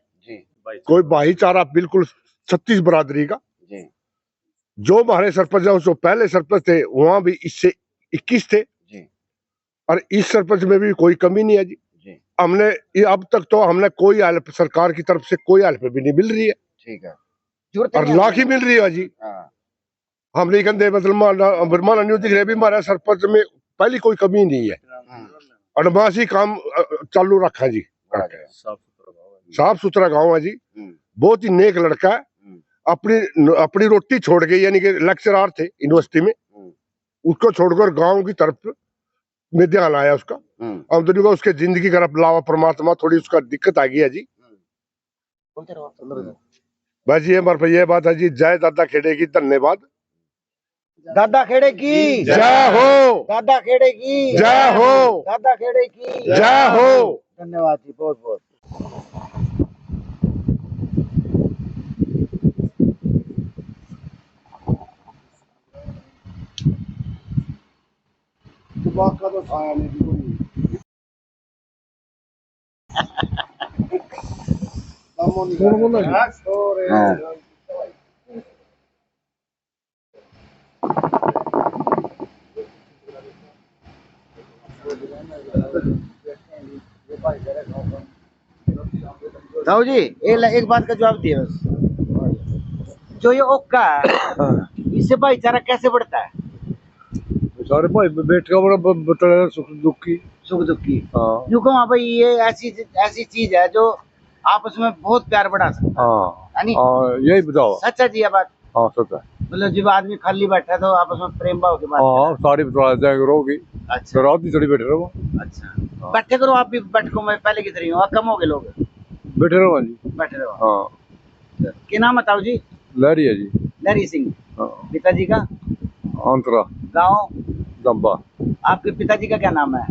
कोई भाईचारा बिल्कुल 36 बरादरी का। जो हमारे सरपंच है उसको पहले सरपंच थे, वहां भी इससे 21 थे, और इस सरपंच में भी कोई कमी नहीं है जी। हमने अब तक तो हमने कोई हेल्प सरकार की तरफ से कोई हेल्प भी नहीं मिल रही है। ठीक है, और लाख ही मिल रही है जी। हम नहीं कहते मतलब माना न्यूज दिख रहे भी, हमारे सरपंच में पहली कोई कमी नहीं है। अडमासी काम चालू रखा जी, साफ सुथरा गांव है जी। बहुत ही नेक लड़का है। अपनी रोटी छोड़ के, यानी कि लेक्चरार थे यूनिवर्सिटी में, उसको छोड़कर गांव की तरफ में ध्यान आया उसका। आमदनी का उसके जिंदगी का लावा परमात्मा थोड़ी उसका दिक्कत आ गई है जी। बस ये हमारे ये बात है जी। जय दादा खेड़े की, धन्यवाद। दादा खेड़े की जय हो, दादा खेड़े की जय हो, दादा खेड़े की जय हो। धन्यवाद जी, बहुत बहुत। का तो खाया नहीं साहू जी एक बात का जवाब दिए बस। जो ये ओक्का है इससे भाईचारा कैसे बढ़ता है? सारे भाई बैठ का बड़ा बता सुख दुख की क्यों कहा भाई ये ऐसी चीज है जो आपस में बहुत प्यार बढ़ा सकता है। यही बताओ। सच्चा जी ये बात। हाँ सच है। मतलब जब आदमी खाली बैठा तो आपस में प्रेम भाव के बात सारी बता जाएगी। अच्छा रात भी थोड़ी बैठे रहो। अच्छा बैठे करो आप भी बैठको में पहले की तरह कम हो गए लोग बैठे रहो जी बैठे रहो। हाँ क्या नाम बताओ जी? लहरी है जी। लहरी सिंह। पिताजी का? अंतरा। गाँव? जम्बा। आपके पिताजी का क्या नाम है?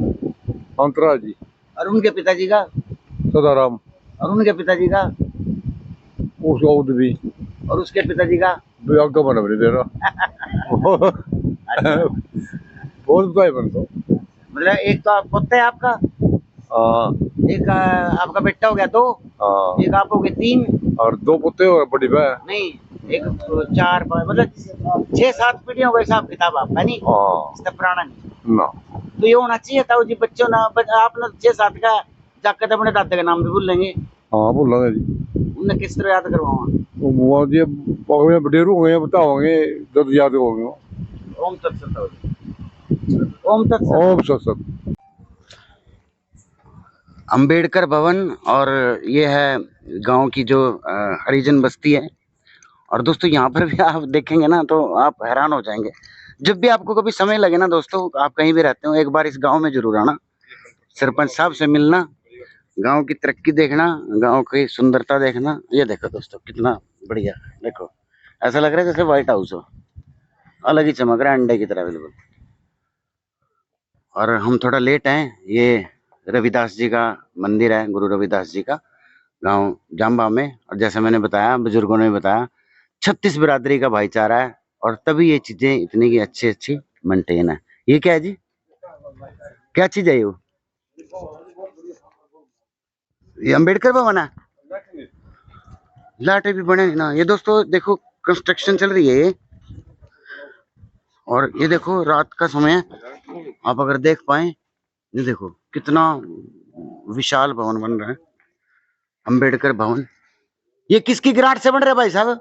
अंतरा जी। और उनके पिताजी का? सदाराम। और उनके पिताजी का? भी। और उसके पिताजी का? आगे बना दे रहा। बहुत भाई बन तो मतलब एक तो पोता है आपका? एक आपका बेटा हो गया 2। एक आप हो गए 3 और 2 पोते और बड़ी बहन। नहीं एक 4 मतलब 6-7 पीढ़ी हो गई हिसाब किताब आपका नहीं इसका पुराना नहीं ना। तो ये होना चाहिए था जी बच्चों ना आप ना 6-7 का जाकर तो अपने दादा का नाम भी भूल लेंगे। हाँ भूलेंगे जी। उन्हें किस तरह याद करवाऊंगा? वो जी बडेरू हो गए बताओगे जब याद होंगे। ओम तत्सत। ओम तत्सत। ओम तत्सत। अंबेडकर भवन और ये है गांव की जो हरिजन बस्ती है। और दोस्तों यहाँ पर भी आप देखेंगे ना तो आप हैरान हो जाएंगे। जब भी आपको कभी समय लगे ना दोस्तों आप कहीं भी रहते हो एक बार इस गांव में जरूर आना, सरपंच साहब से मिलना, गांव की तरक्की देखना, गांव की सुंदरता देखना। ये देखो दोस्तों कितना बढ़िया, देखो ऐसा लग रहा है जैसे व्हाइट हाउस हो, अलग ही चमक रहा है अंडे की तरह बिल्कुल। और हम थोड़ा लेट हैं, ये रविदास जी का मंदिर है, गुरु रविदास जी का, गांव जाम्बा में। और जैसे मैंने बताया बुजुर्गों ने बताया 36 बिरादरी का भाईचारा है और तभी ये चीजें इतनी की अच्छी मेंटेन है। ये क्या है जी? क्या चीज है ये अम्बेडकर भवन है? लाटे भी बने ना। ये दोस्तों देखो कंस्ट्रक्शन चल रही है ये। और ये देखो रात का समय है, आप अगर देख पाए ये देखो कितना विशाल भवन बन रहा है अम्बेडकर भवन। ये किसकी ग्रांट से बन रहा है भाई साहब?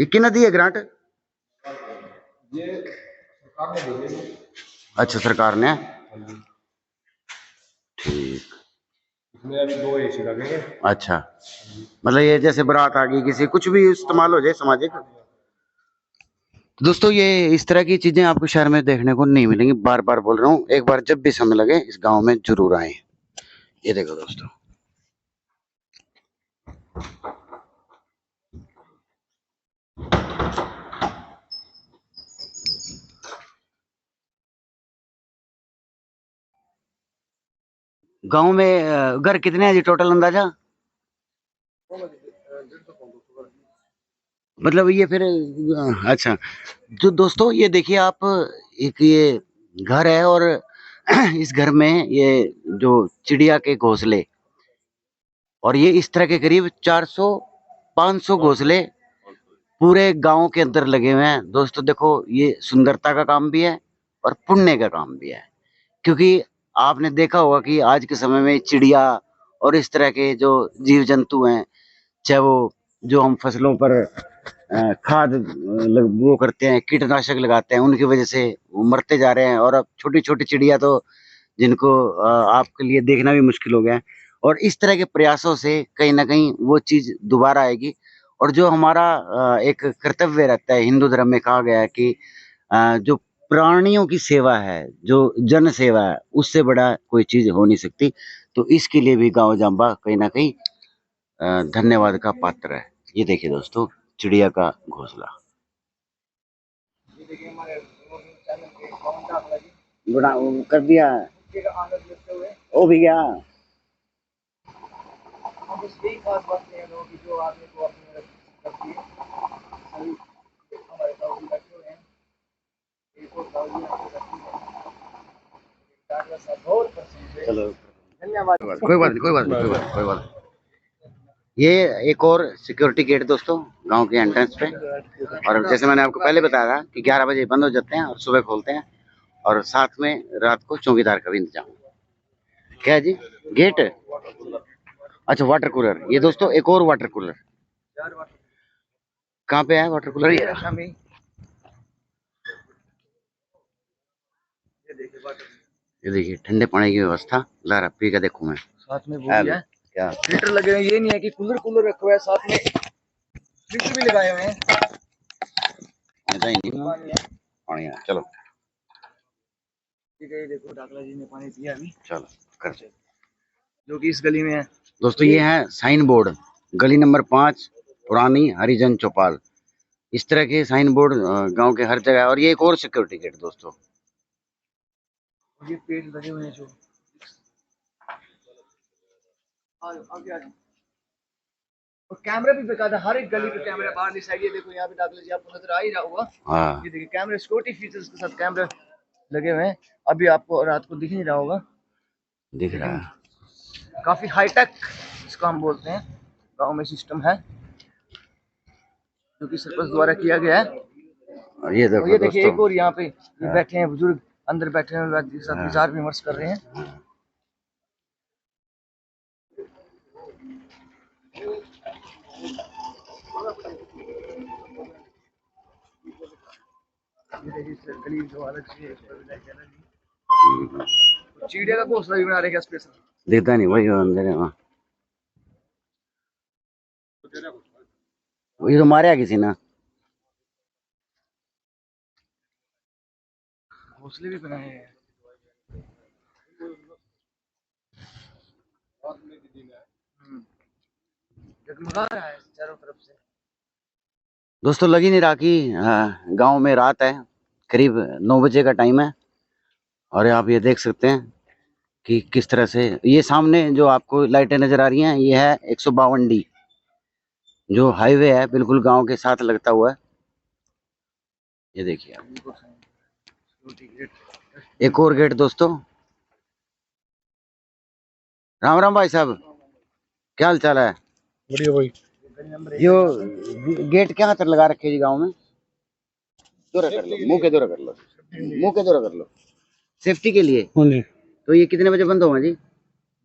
ये कि नदी है ग्रांट? अच्छा सरकार ने। ठीक। इसमें अभी 2 AC लगेंगे। अच्छा मतलब ये जैसे बारात आ गई किसी कुछ भी इस्तेमाल हो जाए सामाजिक। दोस्तों ये इस तरह की चीजें आपको शहर में देखने को नहीं मिलेंगी, बार बार बोल रहा हूँ। एक बार जब भी समय लगे इस गांव में जरूर आए। ये देखो दोस्तों गांव में घर कितने हैं जी टोटल अंदाजा? मतलब ये फिर अच्छा जो दोस्तों ये देखिए आप एक ये घर है और इस घर में ये जो चिड़िया के घोंसले और ये इस तरह के करीब 400-500 घोंसले पूरे गांव के अंदर लगे हुए हैं। दोस्तों देखो ये सुंदरता का काम भी है और पुण्य का काम भी है, क्योंकि आपने देखा होगा कि आज के समय में चिड़िया और इस तरह के जो जीव जंतु हैं, चाहे वो जो हम फसलों पर खाद वो करते हैं, कीटनाशक लगाते हैं, उनकी वजह से वो मरते जा रहे हैं। और अब छोटी छोटी चिड़िया तो जिनको आपके लिए देखना भी मुश्किल हो गया है। और इस तरह के प्रयासों से कहीं ना कहीं वो चीज दोबारा आएगी। और जो हमारा एक कर्तव्य रहता है, हिंदू धर्म में कहा गया है कि जो प्राणियों की सेवा है, जो जन सेवा है, उससे बड़ा कोई चीज हो नहीं सकती। तो इसके लिए भी गांव जाम्बा कहीं ना कहीं धन्यवाद का पात्र है। ये देखिए दोस्तों चिड़िया का घोंसला। कर दिया, वो भी गया। चलो धन्यवाद, कोई बात नहीं, कोई बात नहीं, कोई बात नहीं। ये एक और सिक्योरिटी गेट दोस्तों गांव के एंट्रेंस पे, और जैसे मैंने आपको पहले बताया था कि 11 बजे बंद हो जाते हैं और सुबह खोलते हैं, और साथ में रात को चौकीदार का भी इंतजाम। क्या है जी गेट? अच्छा वाटर कूलर, ये दोस्तों एक और वाटर कूलर। कहाँ पे है वाटर कूलर? ये देखिए ठंडे पानी की व्यवस्था, ला पी का देखूं मैं। साथ में वो भी है, क्या हीटर लगे हुए हैं, ये नहीं है कि कूलर रखा हुआ है, साथ में हीटर भी लगाए हुए हैं। ऐसा ही नहीं पानी है। चलो ठीक है, ये देखो डाकला जी ने पानी पिया अभी। चलो कर, जो कि इस गली में है दोस्तों। ये है साइन बोर्ड, गली नंबर 5 पुरानी हरिजन चौपाल। इस तरह के साइन बोर्ड गांव के हर जगह। और ये एक और सिक्योरिटी गेट दोस्तों, ये पेड़ लगे हुए हैं जो आगे और कैमरा भी बेकार है, हर एक गली पे कैमरा बाहर साइड। ये देखो यहाँ पे डाकला जी आपको नजर आ ही रहा होगा। हाँ ये देखिए कैमरे सिक्योरिटी फीचर्स के साथ कैमरा लगे हुए हैं। अभी आपको रात को दिख नहीं रहा होगा, दिख रहा है। काफी हाईटेक इसको हम बोलते हैं, गांव में सिस्टम है जो कि सरपंच द्वारा किया गया है। और ये देखिए एक और यहाँ पे बैठे हैं बुजुर्ग, अंदर बैठे हैं, साथ विचार विमर्श कर रहे हैं। चिड़िया का घोंसला भी बना रहे हैं स्पेशल, दिखता नहीं वही अंदर है वहाँ, वही तो मारा किसी ने। घोंसले भी बनाए हैं। जगमगा रहा है चारों तरफ से। दोस्तों लग ही नहीं रहा कि गांव में रात है, करीब 9 बजे का टाइम है। और आप ये देख सकते हैं कि किस तरह से ये सामने जो आपको लाइटें नजर आ रही हैं, ये है 152D जो हाईवे है, बिल्कुल गांव के साथ लगता हुआ है। ये देखिए आप, एक और गेट दोस्तों। राम राम भाई साहब, क्या हाल चाल है? बढ़िया भाई। यो गेट क्या खातर लगा रखे जी गांव में? दूर कर लो, मुंह के दूर कर लो, मुंह के दूर कर लो, सेफ्टी के लिए। हाँ जी। तो ये कितने बजे बंद होगा जी?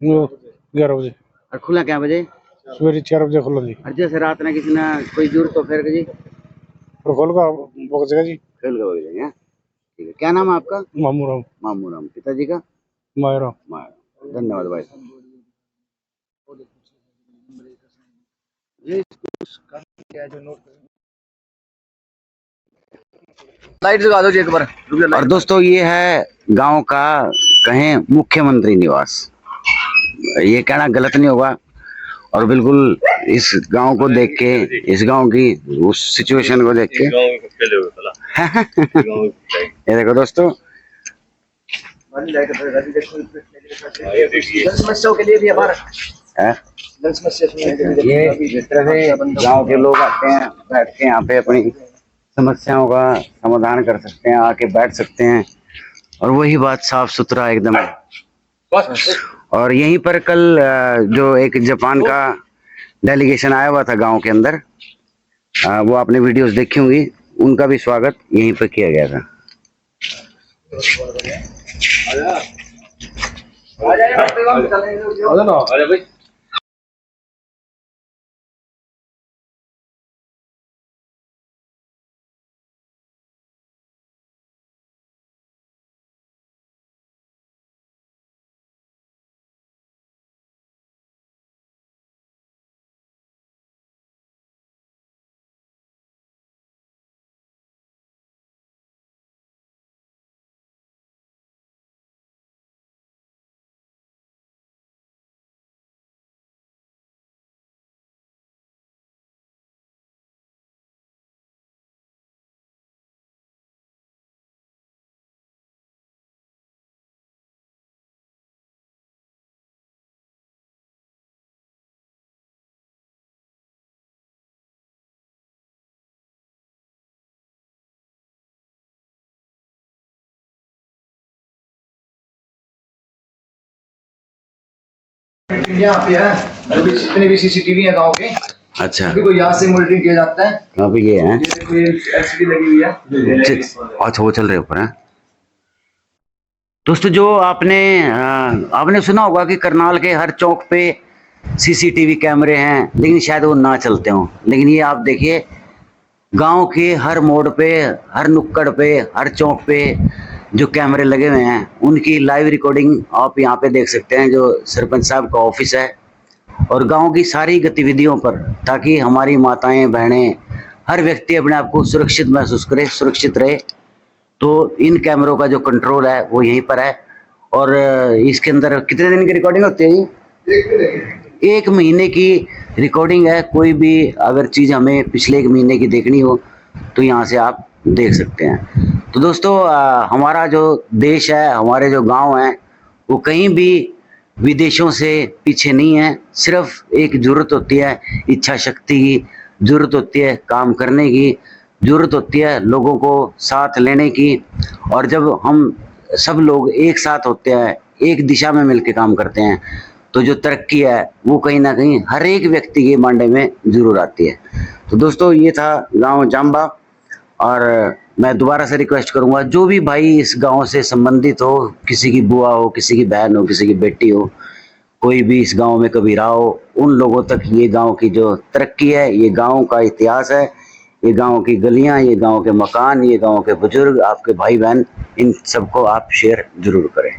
वो 11 बजे। और खुला क्या बजे? सवेरे 4 बजे खुला जी। और जैसे रात में किसी ना कोई जरूरत तो फिर जी और खोल का बगेगा जी। खोल के बगेगा। ठीक है, क्या नाम है आपका? मामू राम। मामू राम। पिताजी का? मायरा। मायरा। धन्यवाद भाई साहब। लाइट जगा दो जी एक बार। और दोस्तों ये है गांव का कहें मुख्यमंत्री निवास। ये कहना गलत नहीं होगा, और बिल्कुल इस गांव को देख के, इस गांव की उस सिचुएशन को देख के ये देखो दोस्तों, समस्याओं के लिए भी हमारा ये जिस तरह से गांव के लोग आते हैं, बैठ के यहाँ पे अपनी समस्याओं का समाधान कर सकते हैं, आके बैठ सकते हैं, और वही बात साफ सुथरा एकदम। और यहीं पर कल जो एक जापान का डेलीगेशन आया हुआ था गांव के अंदर, वो आपने वीडियोस देखी होंगी, उनका भी स्वागत यहीं पर किया गया था। भाई यहाँ पे है जितने भी सीसीटीवी है गाँव के। अच्छा, अभी को यहाँ से मॉनिटरिंग किया जाता है। अभी ये है कोई एलसीडी लगी हुई है। अच्छा, वो चल रहे ऊपर है। दोस्तों, जो आपने सुना होगा कि करनाल के हर चौक पे सीसीटीवी कैमरे हैं, लेकिन शायद वो ना चलते हों। लेकिन ये आप देखिए, गांव के हर मोड़ पे, हर नुक्कड़ पे, हर चौक पे जो कैमरे लगे हुए हैं, उनकी लाइव रिकॉर्डिंग आप यहाँ पे देख सकते हैं। जो सरपंच साहब का ऑफिस है, और गांव की सारी गतिविधियों पर, ताकि हमारी माताएं, बहनें, हर व्यक्ति अपने आप को सुरक्षित महसूस करे, सुरक्षित रहे। तो इन कैमरों का जो कंट्रोल है वो यहीं पर है। और इसके अंदर कितने दिन की रिकॉर्डिंग होती है जी? 1 महीने की रिकॉर्डिंग है। कोई भी अगर चीज़ हमें पिछले 1 महीने की देखनी हो तो यहाँ से आप देख सकते हैं। तो दोस्तों, हमारा जो देश है, हमारे जो गांव हैं, वो कहीं भी विदेशों से पीछे नहीं है। सिर्फ एक जरूरत होती है इच्छा शक्ति की, जरूरत होती है काम करने की, जरूरत होती है लोगों को साथ लेने की। और जब हम सब लोग एक साथ होते हैं, एक दिशा में मिलकर काम करते हैं, तो जो तरक्की है वो कहीं ना कहीं हर एक व्यक्ति के मांडे में जरूर आती है। तो दोस्तों, ये था गांव जाम्बा। और मैं दोबारा से रिक्वेस्ट करूंगा, जो भी भाई इस गांव से संबंधित हो, किसी की बुआ हो, किसी की बहन हो, किसी की बेटी हो, कोई भी इस गांव में कभी रहा हो, उन लोगों तक ये गांव की जो तरक्की है, ये गांव का इतिहास है, ये गांव की गलियां, ये गांव के मकान, ये गांव के बुजुर्ग, आपके भाई बहन, इन सबको आप शेयर जरूर करें।